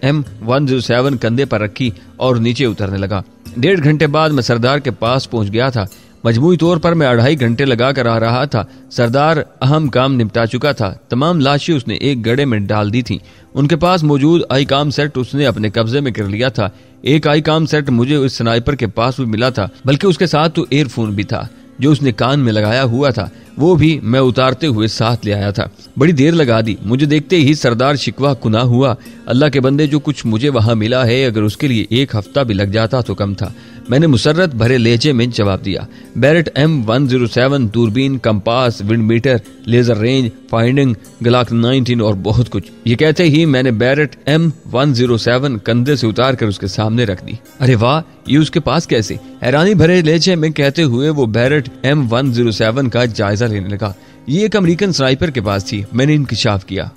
M107 कंधे पर रखी और नीचे उतरने लगा। 1.5 घंटे बाद मैं सरदार के पास पहुंच गया था। मजमूई तौर पर मैं 2.5 घंटे लगा कर आ रहा था। सरदार अहम काम निपटा चुका था। तमाम लाशें उसने एक गड्ढे में डाल दी थीं। उनके पास मौजूद आई काम सेट उसने अपने कब्जे में कर लिया था। एक आई काम सेट मुझे उस स्नाइपर के पास भी मिला था, बल्कि उसके साथ तो एयरफोन भी था जो उसने कान में लगाया हुआ था। वो भी मैं उतारते हुए साथ ले आया था। बड़ी देर लगा दी। मुझे देखते ही सरदार शिकवा कुना हुआ। अल्लाह के बंदे, जो कुछ मुझे वहां मिला है अगर उसके लिए 1 हफ्ता भी लग जाता तो कम था। मैंने मुसर्रत भरे लहजे में जवाब दिया। बैरेट M107, दूरबीन, compass, wind meter, laser range finding, Glock 19 और बहुत कुछ। ये कहते ही मैंने बैरेट M107 कंधे से उतार कर उसके सामने रख दी। अरे वाह, ये उसके पास कैसे? हैरानी भरे लहजे में कहते हुए वो बैरेट M107 का जायजा लेने लगा। ये एक अमेरिकन स्नाइपर के पास थी। मैंने इंकिशाफ किया।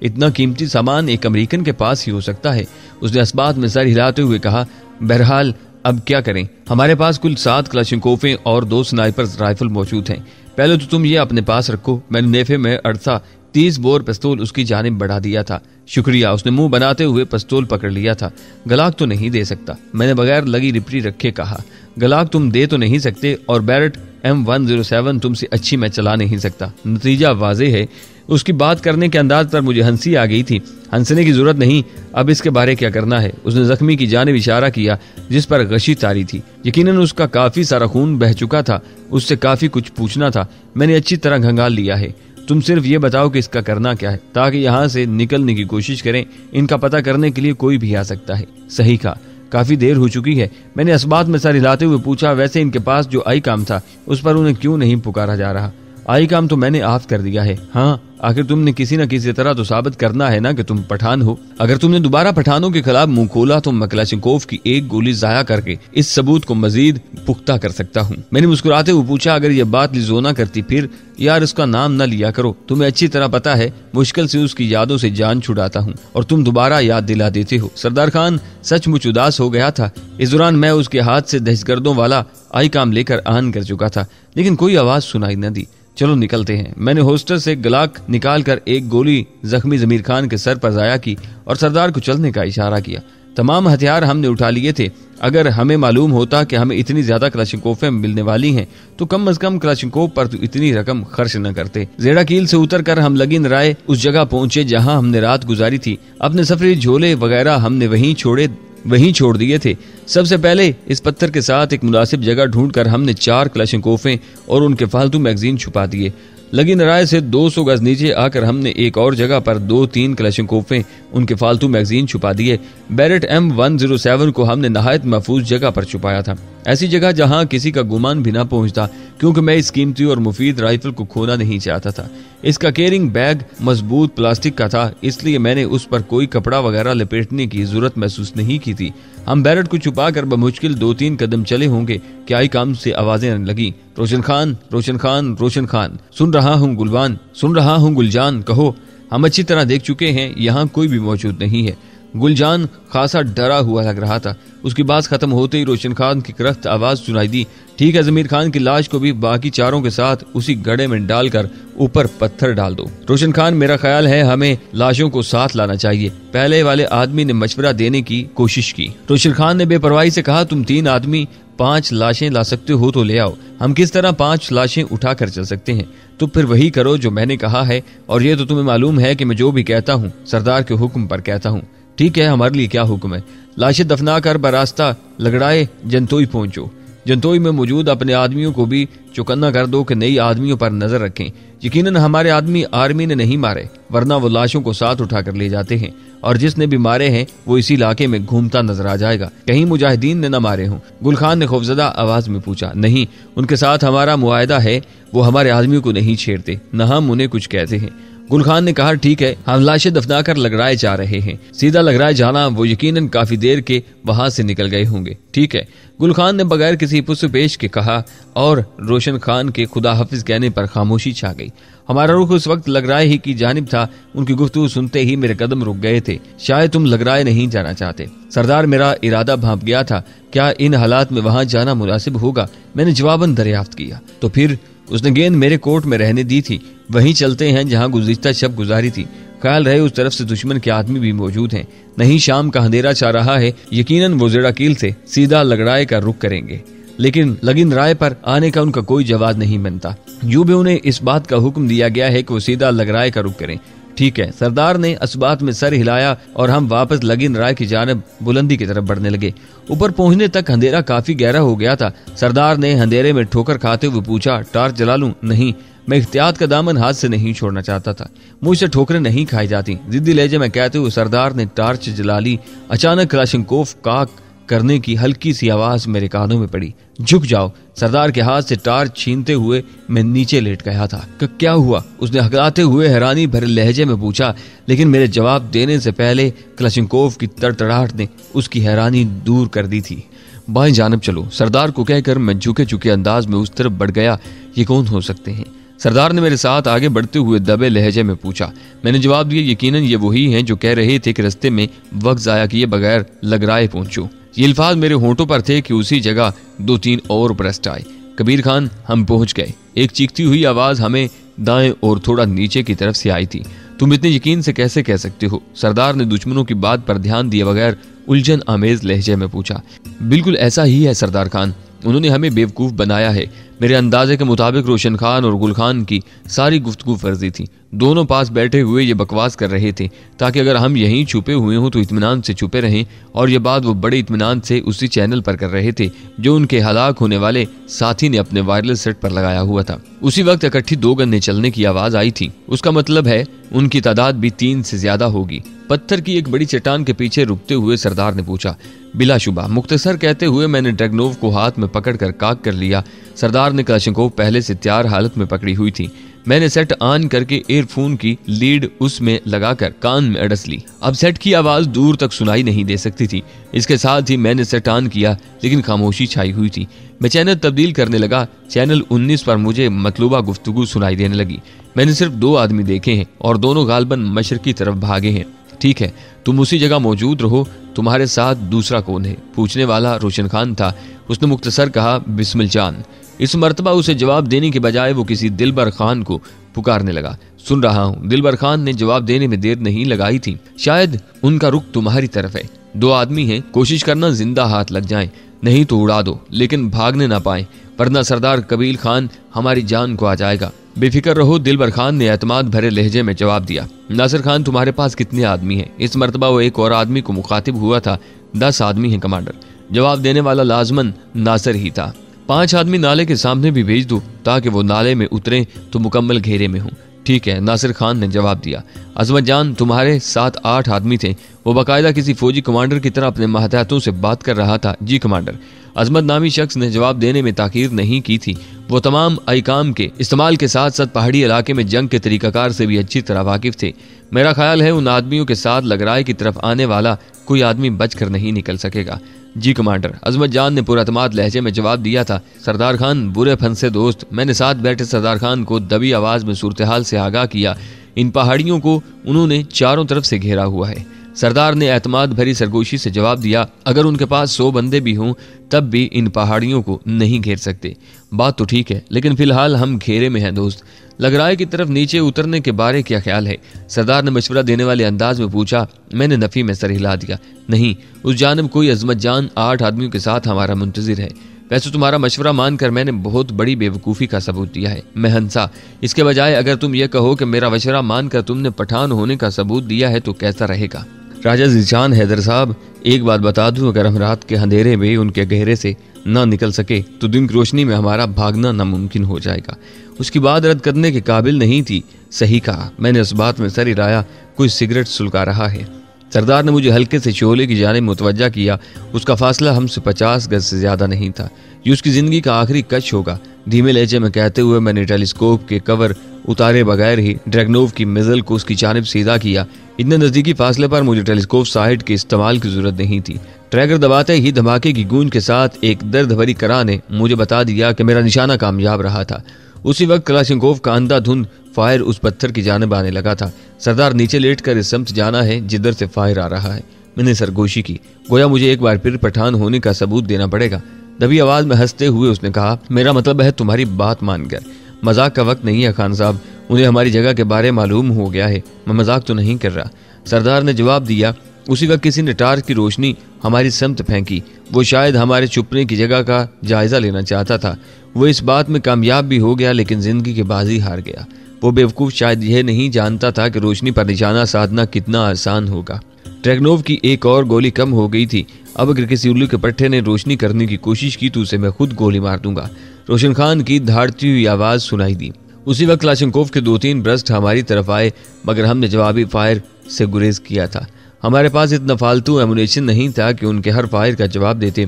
इतना कीमती सामान एक अमेरिकन के पास ही हो सकता है। उसने इस्बात में सर हिलाते हुए कहा, बहरहाल अब क्या करें, हमारे पास कुल 7 क्लैशिंकोवें और 2 स्नाइपर राइफल मौजूद हैं। पहले तो तुम ये अपने पास रखो। मैंने नेफे में अड़सा 30 बोर पिस्तौल उसकी जानिब बढ़ा दिया था। शुक्रिया, उसने मुंह बनाते हुए पिस्तौल पकड़ लिया था। गलाक तो नहीं दे सकता, मैंने बगैर लगी रिपरी रखे कहा। गलाक तुम दे तो नहीं सकते और बैरेट M107 तुमसे अच्छी मैं चला नहीं सकता। नतीजा वाजे है। उसकी बात करने के अंदाज पर मुझे हंसी आ गई थी। हंसने की जरूरत नहीं, अब इसके बारे क्या करना है। उसने जख्मी की जानिब इशारा किया जिस पर गशी तारी थी। यकीनन उसका काफी सारा खून बह चुका था। उससे काफी कुछ पूछना था। मैंने अच्छी तरह घंगाल लिया है। तुम सिर्फ ये बताओ कि इसका करना क्या है, ताकि यहाँ से निकलने की कोशिश करें। इनका पता करने के लिए कोई भी आ सकता है। सही कहा, काफी देर हो चुकी है। मैंने इस्बात में सर हिलाते हुए पूछा, वैसे इनके पास जो आई काम था उस पर उन्हें क्यों नहीं पुकारा जा रहा? आई काम तो मैंने आफ कर दिया है। हाँ, आखिर तुमने किसी न किसी तरह तो साबित करना है ना कि तुम पठान हो। अगर तुमने दोबारा पठानों के खिलाफ मुंह खोला तो मैं क्लाशनिकोव की एक गोली जाया करके इस सबूत को मजीद पुख्ता कर सकता हूँ। मैंने मुस्कुराते हुए पूछा, अगर यह बात लिजोना करती फिर? यार इसका नाम न लिया करो, तुम्हें अच्छी तरह पता है मुश्किल से उसकी यादों से जान छुड़ाता हूँ और तुम दोबारा याद दिला देते हो। सरदार खान सचमुच उदास हो गया था। इस दौरान मैं उसके हाथ से दहशतगर्दों वाला आई काम लेकर आन कर चुका था, लेकिन कोई आवाज सुनाई न दी। चलो निकलते हैं। मैंने होस्टर से गलाक निकालकर एक गोली जख्मी जमीर खान के सर पर जाया की और सरदार को चलने का इशारा किया। तमाम हथियार हमने उठा लिए थे। अगर हमें मालूम होता कि हमें इतनी ज्यादा क्लाशनिकोवें मिलने वाली हैं तो कम से कम क्लाशनिकोव पर तो इतनी रकम खर्च न करते। जेड़ा कील से उतरकर हम लगिन राय उस जगह पहुंचे जहां हमने रात गुजारी थी। अपने सफरी झोले वगैरह हमने वहीं छोड़ दिए थे। सबसे पहले इस पत्थर के साथ एक मुनासिब जगह ढूंढकर हमने 4 क्लाशनिकोवें और उनके फालतू मैगजीन छुपा दिए। लगिन राय से 200 गज नीचे आकर हमने एक और जगह पर 2-3 क्लाशनिकोवें उनके फालतू मैगजीन छुपा दिए। बैरेट M107 को हमने नहायत महफूज जगह पर छुपाया था, ऐसी जगह जहां किसी का गुमान भी ना पहुंचता, क्योंकि मैं इस कीमती और मुफीद राइफल को खोना नहीं चाहता था। इसका कैरिंग बैग मजबूत प्लास्टिक का था, इसलिए मैंने उस पर कोई कपड़ा वगैरह लपेटने की जरूरत महसूस नहीं की थी। हम बैरेट को छुपाकर बमुश्किल 2-3 कदम चले होंगे कि आई काम से आवाजें आने लगी। रोशन खान, रोशन खान, रोशन खान, सुन रहा हूँ गुलबान, सुन रहा हूँ गुलजान, कहो। हम अच्छी तरह देख चुके हैं, यहाँ कोई भी मौजूद नहीं है। गुलजान खासा डरा हुआ लग रहा था। उसकी बात खत्म होते ही रोशन खान की करख्त आवाज सुनाई दी, ठीक है, जमीर खान की लाश को भी बाकी चारों के साथ उसी गड्ढे में डालकर ऊपर पत्थर डाल दो। रोशन खान, मेरा ख्याल है हमें लाशों को साथ लाना चाहिए। पहले वाले आदमी ने मशवरा देने की कोशिश की। रोशन खान ने बेपरवाही से कहा, तुम 3 आदमी 5 लाशें ला सकते हो तो ले आओ। हम किस तरह 5 लाशें उठा कर चल सकते हैं? तो फिर वही करो जो मैंने कहा है, और ये तो तुम्हें मालूम है कि मैं जो भी कहता हूँ सरदार के हुक्म पर कहता हूँ। ठीक है, हमारे लिए क्या हुक्म है? लाशें दफना कर बरास्ता लगड़ाए जंतोई पहुंचो। जंतोई में मौजूद अपने आदमियों को भी चौकन्ना कर दो कि नई आदमियों पर नजर रखें। यकीनन हमारे आदमी आर्मी ने नहीं मारे, वरना वो लाशों को साथ उठाकर ले जाते हैं, और जिसने भी मारे हैं वो इसी इलाके में घूमता नजर आ जाएगा। कहीं मुजाहिदीन ने न मारे हों? गुल खान ने खौफजदा आवाज में पूछा। नहीं, उनके साथ हमारा मुआहदा है, वो हमारे आदमियों को नहीं छेड़ते, न हम उन्हें कुछ कहते हैं। गुल खान ने कहा, ठीक है, हम लाशें दफनाकर लगराए जा रहे हैं। सीधा लगराए जाना, वो यकीनन काफी देर के वहां से निकल गए होंगे। ठीक है, गुल खान ने बगैर किसी पुष्पेश के कहा, और रोशन खान के खुदा हाफिज कहने पर खामोशी छा गई। हमारा रुख उस वक्त लगराए ही की जानिब था। उनकी गुफ्तगू सुनते ही मेरे कदम रुक गए थे। शायद तुम लगराए नहीं जाना चाहते। सरदार, मेरा इरादा भांप गया था, क्या इन हालात में वहां जाना मुनासिब होगा? मैंने जवाबन दरियाफ्त किया। तो फिर? उसने गेंद मेरे कोर्ट में रहने दी थी, वहीं चलते हैं जहां गुज़िश्ता शब गुजारी थी। ख्याल रहे उस तरफ से दुश्मन के आदमी भी मौजूद हैं। नहीं, शाम का अंधेरा छा रहा है, यकीनन वो जेड़ा कील से सीधा लगड़ाए का रुख करेंगे, लेकिन लगिन राय पर आने का उनका कोई जवाब नहीं बनता। यूं भी उन्हें इस बात का हुक्म दिया गया है कि वो सीधा लगड़ाए का रुख करें। ठीक है, सरदार ने इस बात में सर हिलाया और हम वापस लगिन राय की जानिब बुलंदी की तरफ बढ़ने लगे। ऊपर पहुंचने तक अंधेरा काफी गहरा हो गया था। सरदार ने अंधेरे में ठोकर खाते हुए पूछा, टार्च जला लूं? नहीं, मैं इख्तियात का दामन हाथ से नहीं छोड़ना चाहता था। मुझसे ठोकरें नहीं खाई जाती, जिद्दी लहजे में कहते हुए सरदार ने टार्च जला ली। अचानक क्लाशनिकोव काक करने की हल्की सी आवाज मेरे कानों में पड़ी। झुक जाओ। सरदार के हाथ से टार्च छीनते हुए मैं नीचे लेट गया था। क्या हुआ? उसने हकलाते हुए हैरानी भरे लहजे में पूछा, लेकिन मेरे जवाब देने से पहले क्लाशनिकोव की तड़तड़ाहट ने उसकी हैरानी दूर कर दी थी। बाएं जानब चलो, सरदार को कहकर मैं झुके झुके अंदाज में उस तरफ बढ़ गया। ये कौन हो सकते हैं? सरदार ने मेरे साथ आगे बढ़ते हुए दबे लहजे में पूछा। मैंने जवाब दिया, यकीनन ये वही हैं जो कह रहे थे कि रास्ते में वक्त जाया किए बगैर लगराए पहुंचो। ये अल्फाज मेरे होंठों पर थे कि उसी जगह 2-3 और ब्रेस्ट आए। कबीर खान, हम पहुंच गए। एक चीखती हुई आवाज हमें दाएं और थोड़ा नीचे की तरफ से आई थी। तुम इतने यकीन से कैसे कह सकते हो? सरदार ने दुश्मनों की बात पर ध्यान दिए बगैर उलझन आमेज लहजे में पूछा। बिल्कुल ऐसा ही है सरदार खान, उन्होंने हमें बेवकूफ बनाया है। मेरे अंदाजे के मुताबिक रोशन खान और गुल खान की सारी गुफ्तगू फर्जी थी। दोनों पास बैठे हुए ये बकवास कर रहे थे ताकि अगर हम यहीं छुपे हुए हों तो इत्मीनान से छुपे रहें, और ये बात वो बड़े इत्मीनान से उसी चैनल पर कर रहे थे जो उनके हलाक होने वाले साथी ने अपने वायरलेस सेट पर लगाया हुआ था। उसी वक्त इकट्ठी 2 गन्ने चलने की आवाज आई थी। उसका मतलब है उनकी तादाद भी 3 से ज्यादा होगी। पत्थर की एक बड़ी चट्टान के पीछे रुकते हुए सरदार ने पूछा। बिलाशुबा, मुख्तसर कहते हुए मैंने ड्रैगनोव को हाथ में पकड़कर काक कर लिया। सरदार ने क्लाशनिकोव पहले से तैयार हालत में पकड़ी हुई थी। मैंने सेट ऑन करके एयरफोन की लीड उसमें लगाकर कान में अड़स ली। अब सेट की आवाज दूर तक सुनाई नहीं दे सकती थी। इसके साथ ही मैंने सेट ऑन किया, लेकिन खामोशी छाई हुई थी। मैं चैनल तब्दील करने लगा। चैनल 19 पर मुझे मतलूबा गुफ्तगू सुनाई देने लगी। मैंने सिर्फ 2 आदमी देखे हैं और दोनों गालबन मशरक की तरफ भागे हैं। ठीक है, तुम उसी जगह मौजूद रहो। तुम्हारे साथ दूसरा कौन है? पूछने वाला रोशन खान था। उसने मुख्तसर कहा, बिस्मिल जान। इस मर्तबा उसे जवाब देने के बजाय वो किसी दिलबर खान को पुकारने लगा। सुन रहा हूँ। दिलबर खान ने जवाब देने में देर नहीं लगाई थी। शायद उनका रुख तुम्हारी तरफ है। 2 आदमी हैं, कोशिश करना जिंदा हाथ लग जाएं, नहीं तो उड़ा दो, लेकिन भागने ना पाए, वरना सरदार कबील खान हमारी जान को आ जाएगा। बेफिक्र रहो, दिलबर खान ने एतमाद भरे लहजे में जवाब दिया। नासिर खान, तुम्हारे पास कितने आदमी हैं? इस मर्तबा वो एक और आदमी को मुखातिब हुआ था। 10 आदमी हैं कमांडर। जवाब देने वाला लाजमन नासिर ही था। 5 आदमी नाले के सामने भी भेज दो, ताकि वो नाले में उतरे तो मुकम्मल घेरे में हों। ठीक है, नासिर खान ने जवाब दिया। अजमत जान, तुम्हारे साथ 8 आदमी थे। वो बाकायदा किसी फौजी कमांडर की तरह अपने महतातों से बात कर रहा था। जी कमांडर। अजमत नामी शख्स ने जवाब देने में ताकीर नहीं की थी। वो तमाम अहकाम के इस्तेमाल के साथ साथ पहाड़ी इलाके में जंग के तरीकाकार से भी अच्छी तरह वाकिफ थे। मेरा ख्याल है उन आदमियों के साथ लगराई की तरफ आने वाला कोई आदमी बचकर नहीं निकल सकेगा। जी कमांडर। अजमत जान ने पुरअतमाद लहजे में जवाब दिया था। सरदार खान, बुरे फंसे दोस्त। मैंने साथ बैठे सरदार खान को दबी आवाज में सूरत हाल से आगाह किया। इन पहाड़ियों को उन्होंने चारों तरफ से घेरा हुआ है। सरदार ने एतमाद भरी सरगोशी से जवाब दिया, अगर उनके पास 100 बंदे भी हों तब भी इन पहाड़ियों को नहीं घेर सकते। बात तो ठीक है, लेकिन फिलहाल हम घेरे में हैं दोस्त। लगराई की तरफ नीचे उतरने के बारे क्या ख्याल है? सरदार ने मशवरा देने वाले अंदाज में पूछा। मैंने नफी में सर हिला दिया। नहीं, उस जानब कोई अजमत जान 8 आदमियों के साथ हमारा मुंतजिर है। वैसे तुम्हारा मशवरा मानकर मैंने बहुत बड़ी बेवकूफ़ी का सबूत दिया है। मैं हंसा। इसके बजाय अगर तुम ये कहो कि मेरा मशवरा मानकर तुमने पठान होने का सबूत दिया है तो कैसा रहेगा? राजा ज़ीशान हैदर साहब, एक बात बता दूं, अगर हम रात के अंधेरे में उनके गहरे से ना निकल सके तो दिन की रोशनी में हमारा भागना नामुमकिन हो जाएगा। उसकी बात रद्द करने के काबिल नहीं थी। सही कहा। मैंने उस बात में सर हिलाया। कोई सिगरेट सुलगा रहा है। सरदार ने मुझे हल्के से शोले की जानिब मुतवज्जा किया। उसका फासला हमसे 50 गज से ज्यादा नहीं था। ये उसकी जिंदगी का आखिरी कश होगा। धीमे लहजे में कहते हुए मैंने टेलीस्कोप के कवर उतारे बगैर ही ड्रैगनोव की मिज़ल को उसकी जानिब सीधा किया। इतने नजदीकी फासले पर मुझे टेलीस्कोप साइट के इस्तेमाल की जरूरत नहीं थी। ट्रैगर दबाते ही धमाके की गूंज के साथ एक दर्द भरी करा ने मुझे बता दिया कि मेरा निशाना कामयाब रहा था। उसी वक्त कलाशनिकोव का अंधाधुंध फायर उस पत्थर की जानिब आने लगा था। सरदार नीचे लेटकर इस समत जाना है जिधर से फायर आ रहा है। मैंने सरगोशी की, गोया मुझे एक बार फिर पठान होने का सबूत देना पड़ेगा। दबी आवाज में हंसते हुए उसने कहा, मेरा मतलब है तुम्हारी बात मानकर। मजाक का वक्त नहीं है खान साहब, उन्हें हमारी जगह के बारे मालूम हो गया है। मैं मजाक तो नहीं कर रहा, सरदार ने जवाब दिया। उसी वक्त किसी ने टार्च की रोशनी हमारी समत फेंकी। वो शायद हमारे छुपने की जगह का जायजा लेना चाहता था। वो इस बात में कामयाब भी हो गया, लेकिन जिंदगी की बाजी हार गया। वो बेवकूफ़ शायद यह नहीं जानता था कि रोशनी पर निशाना साधना कितना आसान होगा। ड्रैगनोव की एक और गोली कम हो गई थी। अब अगर किसी उल्लू के पट्टे ने रोशनी करने की कोशिश की तो उसे मैं खुद गोली मार दूंगा। रोशन खान की धाड़ती हुई आवाज़ सुनाई दी। उसी वक्त क्लाशनिकोव के 2-3 ब्रस्ट हमारी तरफ आए, मगर हमने जवाबी फायर से गुरेज किया था। हमारे पास इतना फालतू एमुनेशन नहीं था कि उनके हर फायर का जवाब देते।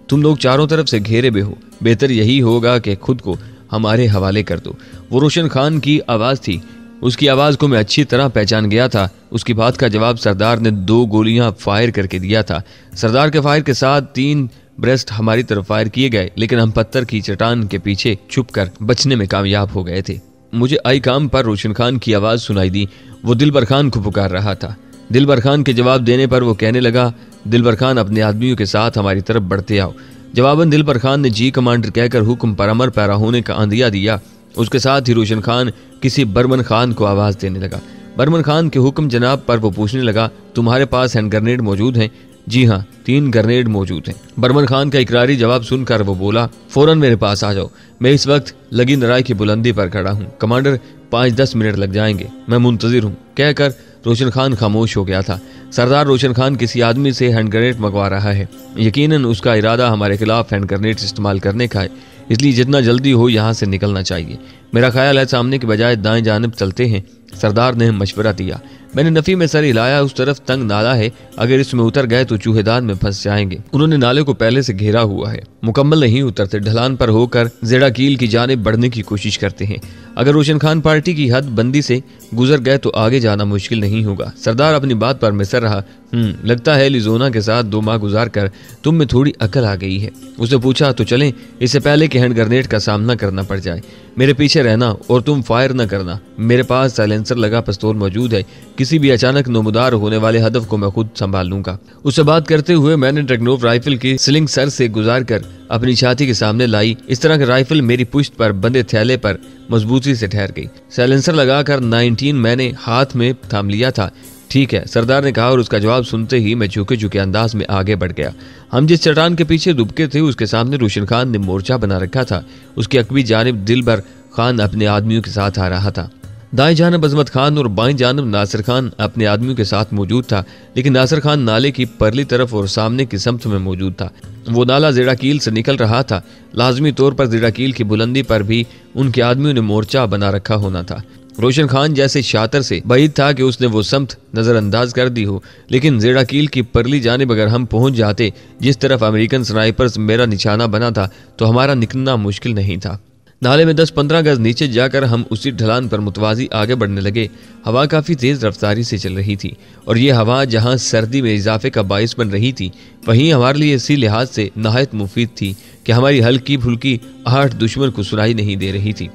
तुम लोग चारों तरफ से घेरे में हो, बेहतर यही होगा कि खुद को हमारे हवाले कर दो। वो रोशन खान की आवाज़ थी। उसकी आवाज़ को मैं अच्छी तरह पहचान गया था। उसकी बात का जवाब सरदार ने 2 गोलियां फायर करके दिया था। सरदार के फायर के साथ 3 ब्रेस्ट हमारी तरफ फायर किए गए, लेकिन हम पत्थर की चट्टान के पीछे छुपकर बचने में कामयाब हो गए थे। मुझे आई काम पर रोशन खान की आवाज़ सुनाई दी। वो दिलबर खान को पुकार रहा था। दिलबर खान के जवाब देने पर वो कहने लगा, दिलबर खान अपने आदमियों के साथ हमारी तरफ बढ़ते आओ। जवाबन दिलबर खान ने जी कमांडर कहकर हुक्म पर अमर पैरा होने का आंदिया दिया। उसके साथ ही रोशन खान किसी बर्मन खान को आवाज़ देने लगा। बर्मन खान के हुक्म जनाब पर वो पूछने लगा, तुम्हारे पास हैंड ग्रेनेड मौजूद हैं? जी हाँ, 3 ग्रेनेड मौजूद हैं। बर्मन खान का इकरारी जवाब सुनकर वो बोला, फौरन मेरे पास आ जाओ। मैं इस वक्त लगी नराई की बुलंदी पर खड़ा हूँ। कमांडर, 5-10 मिनट लग जाएंगे, मैं मुंतजिर हूँ। कहकर रोशन खान खामोश हो गया था। सरदार रोशन खान किसी आदमी से हैंड ग्रेनेड मंगवा रहा है। यकीनन उसका इरादा हमारे खिलाफ हैंड ग्रेनेड इस्तेमाल करने का है, इसलिए जितना जल्दी हो यहाँ से निकलना चाहिए। मेरा ख्याल है सामने के बजाय दाएं जानिब चलते हैं। सरदार ने मशवरा दिया। मैंने नफी में सर हिलाया। उस तरफ तंग नाला है, अगर इसमें उतर गए तो चूहेदान में फंस जाएंगे। उन्होंने नाले को पहले से घेरा हुआ है, मुकम्मल नहीं उतरते, ढलान पर होकर जेड़ा कील की जानिब बढ़ने की कोशिश करते हैं। अगर रोशन खान पार्टी की हद बंदी से गुजर गए तो आगे जाना मुश्किल नहीं होगा। सरदार अपनी बात पर मिसर रहा। लगता है एरिज़ोना के साथ 2 माह गुजार कर तुम में थोड़ी अकल आ गई है। उसने पूछा तो चलें, इससे पहले कि हैंड ग्रेनेड का सामना करना पड़ जाए। मेरे पीछे रहना और तुम फायर न करना। मेरे पास साइलेंसर लगा पिस्तौल मौजूद है, किसी भी अचानक नमूदार होने वाले हदफ को मैं खुद संभाल लूंगा। उससे बात करते हुए मैंने ड्रैगनोव राइफल की स्लिंग सर से गुजार कर अपनी छाती के सामने लाई। इस तरह की राइफल मेरी पुश्त पर बंधे थैले पर मजबूती से ठहर गई। साइलेंसर लगाकर 19 मैंने हाथ में थाम लिया था। ठीक है, सरदार ने कहा, और उसका जवाब सुनते ही मैं झुके झुके अंदाज में आगे बढ़ गया। हम जिस चट्टान के पीछे दुबके थे उसके सामने रोशन खान ने मोर्चा बना रखा था। उसकी अकबी जानिब दिलबर खान अपने आदमियों के साथ आ रहा था। दाएं जानब अजमत खान और बाएं जानब नासिर खान अपने आदमियों के साथ मौजूद था, लेकिन नासिर खान नाले की परली तरफ और सामने की समत में मौजूद था। वो नाला जेड़ा कील से निकल रहा था। लाजमी तौर पर जेड़ा कील की बुलंदी पर भी उनके आदमियों ने मोर्चा बना रखा होना था। रोशन खान जैसे शातर से बाइद था कि उसने वो समत नजरअंदाज कर दी हो, लेकिन जेड़ा कील की परली जानिब अगर हम पहुंच जाते जिस तरफ अमेरिकन स्नाइपर्स मेरा निशाना बना था तो हमारा निकलना मुश्किल नहीं था। नाले में 10-15 गज नीचे जाकर हम उसी ढलान पर मुतवाजी आगे बढ़ने लगे। हवा काफ़ी तेज़ रफ्तारी से चल रही थी और ये हवा जहां सर्दी में इजाफे का बाइस बन रही थी, वहीं हमारे लिए इसी लिहाज से नहायत मुफीद थी कि हमारी हल्की फुल्की आहट दुश्मन को सुनाई नहीं दे रही थी।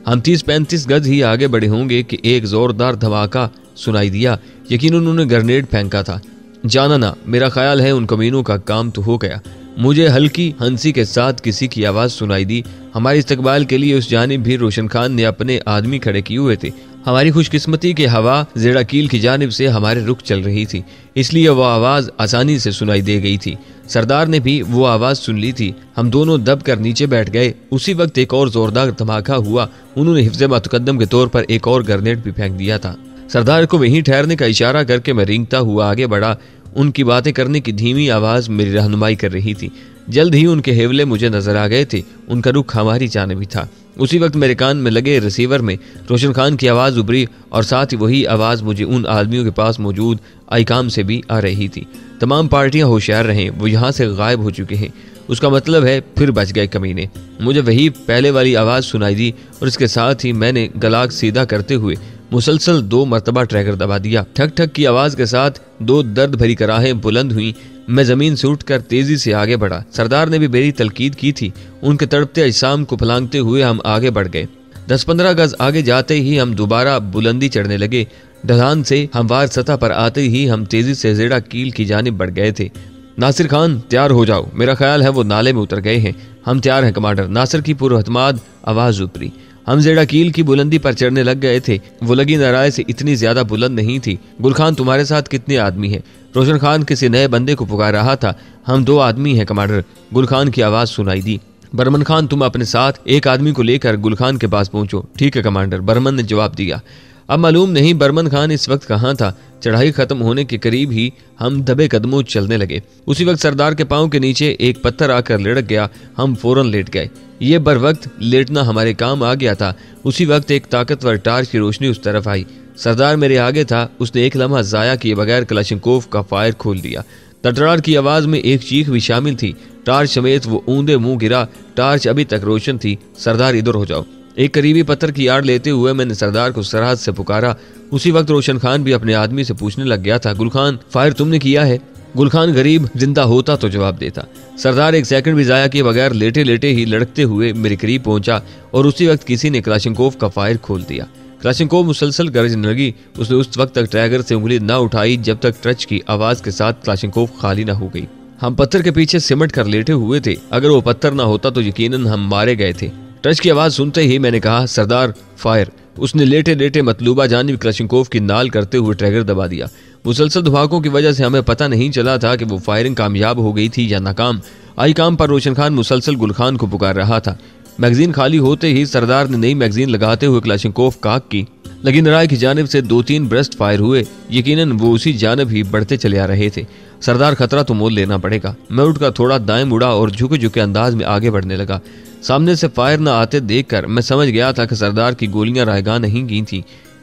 हम 30-35 गज ही आगे बढ़े होंगे कि एक जोरदार धमाका सुनाई दिया। यकीन उन्होंने ग्रेनेड फेंका था। जाना ना, मेरा ख्याल है उन कमीनों का काम तो हो गया। मुझे हल्की हंसी के साथ किसी की आवाज़ सुनाई दी। हमारे इस्तकबाल के लिए उस जानिब भी रोशन खान ने अपने आदमी खड़े किए हुए थे। हमारी खुशकिस्मती के हवा जेड़ा कील की जानिब से हमारे रुख चल रही थी, इसलिए वह आवाज़ आसानी से सुनाई दे गई थी। सरदार ने भी वो आवाज़ सुन ली थी। हम दोनों दब कर नीचे बैठ गए। उसी वक्त एक और जोरदार धमाका हुआ। उन्होंने हिफ्ज़े मुतकद्दम के तौर पर एक और ग्रेनेड भी फेंक दिया था। सरदार को वहीं ठहरने का इशारा करके मैं रेंगता हुआ आगे बढ़ा। उनकी बातें करने की धीमी आवाज़ मेरी रहनुमाई कर रही थी। जल्द ही उनके हेवले मुझे नजर आ गए थे। उनका रुख हमारी जानिब था। उसी वक्त मेरे कान में लगे रिसीवर में रोशन खान की आवाज़ उभरी और साथ ही वही आवाज़ मुझे उन आदमियों के पास मौजूद आईकाम से भी आ रही थी। तमाम पार्टियां होशियार रहें, वो यहाँ से गायब हो चुके हैं। उसका मतलब है फिर बच गए कमीने। मुझे वही पहले वाली आवाज़ सुनाई दी और इसके साथ ही मैंने गलाग सीधा करते हुए मुसलसल 2 मरतबा ट्रैगर दबा दिया। ठक ठक की आवाज़ के साथ 2 दर्द भरी कराहें बुलंद हुई। मैं ज़मीन से उठकर तेज़ी से आगे बढ़ा। सरदार ने भी मेरी तलकीद की थी। उनके तड़पते अजसाम को फलांगते हुए हम आगे बढ़ गए। 10-15 गज आगे जाते ही हम दोबारा बुलंदी चढ़ने लगे। ढलान से हमवार सतह पर आते ही हम तेज़ी से जेड़ा कील की जानिब बढ़ गए थे। नासिर खान, तैयार हो जाओ, मेरा ख्याल है वो नाले में उतर गए हैं। हम तैयार हैं कमांडर, नासिर की पुरहतमाद आवाज़ उतरी। हम जेड़ा कील की बुलंदी पर चढ़ने लग गए थे। वो लगी नाराय से इतनी ज्यादा बुलंद नहीं थी। गुलखान, तुम्हारे साथ कितने आदमी हैं? रोशन खान किसी नए बंदे को पुकार रहा था। हम 2 आदमी हैं कमांडर, गुलखान की आवाज़ सुनाई दी। बर्मन खान, तुम अपने साथ एक आदमी को लेकर गुलखान के पास पहुंचो। ठीक है कमांडर, बर्मन ने जवाब दिया। अब मालूम नहीं बर्मन खान इस वक्त कहाँ था। चढ़ाई खत्म होने के करीब ही हम दबे कदमों चलने लगे। उसी वक्त सरदार के पांव के नीचे एक पत्थर आकर लुढ़क गया। हम फौरन लेट गए। ये बर वक्त लेटना हमारे काम आ गया था। उसी वक्त एक ताकतवर टार्च की रोशनी उस तरफ आई। सरदार मेरे आगे था। उसने एक लम्हा जाया किए बगैर कलाशनकोव का फायर खोल दिया। तड़तड़ाहट की आवाज में एक चीख भी शामिल थी। टार्च समेत वो ऊंधे मुंह गिरा। टार्च अभी तक रोशन थी। सरदार, इधर हो जाओ। एक करीबी पत्थर की आड़ लेते हुए मैंने सरदार को सरहद से पुकारा। उसी वक्त रोशन खान भी अपने आदमी से पूछने लग गया था, गुलखान, फायर तुमने किया है? गुलखान गरीब जिंदा होता तो जवाब देता। सरदार एक सेकंड भी जाया किए बगैर लेटे लेटे ही लड़कते हुए मेरे करीब पहुंचा और उसी वक्त किसी ने कलाशनकोव का फायर खोल दिया। कलाशनकोव मुसलसल गरजने लगी। उसने उस वक्त तक ट्रैगर से उंगली न उठाई जब तक ट्रच की आवाज के साथ कलाशनकोव खाली न हो गई। हम पत्थर के पीछे सिमट कर लेटे हुए थे। अगर वो पत्थर न होता तो यकीनन हम मारे गए थे। ट्रच की आवाज सुनते ही मैंने कहा, सरदार फायर। उसने लेटे लेटे मतलूबा जानिब कलाशनकोव की नाल करते हुए ट्रैगर दबा दिया। मुसलसल धमाकों की वजह से हमें पता नहीं चला था कि वो फायरिंग कामयाब हो गई थी या नाकाम। आई काम पर रोशन खान मुसलसल गुलखान को पुकार रहा था। मैगजीन खाली होते ही सरदार ने नई मैगजीन लगाते हुए कलाशनकोव काक की। लेकिन राय की जानिब से 2-3 ब्रस्ट फायर हुए। यकीनन वो उसी जानिब ही बढ़ते चले आ रहे थे। सरदार, खतरा तो मोल लेना पड़ेगा। मैं उठकर थोड़ा दाएं मुड़ा और झुके झुके अंदाज में आगे बढ़ने लगा। सामने से फायर न आते देखकर मैं समझ गया था कि सरदार की गोलियां रायगां नहीं गई थी।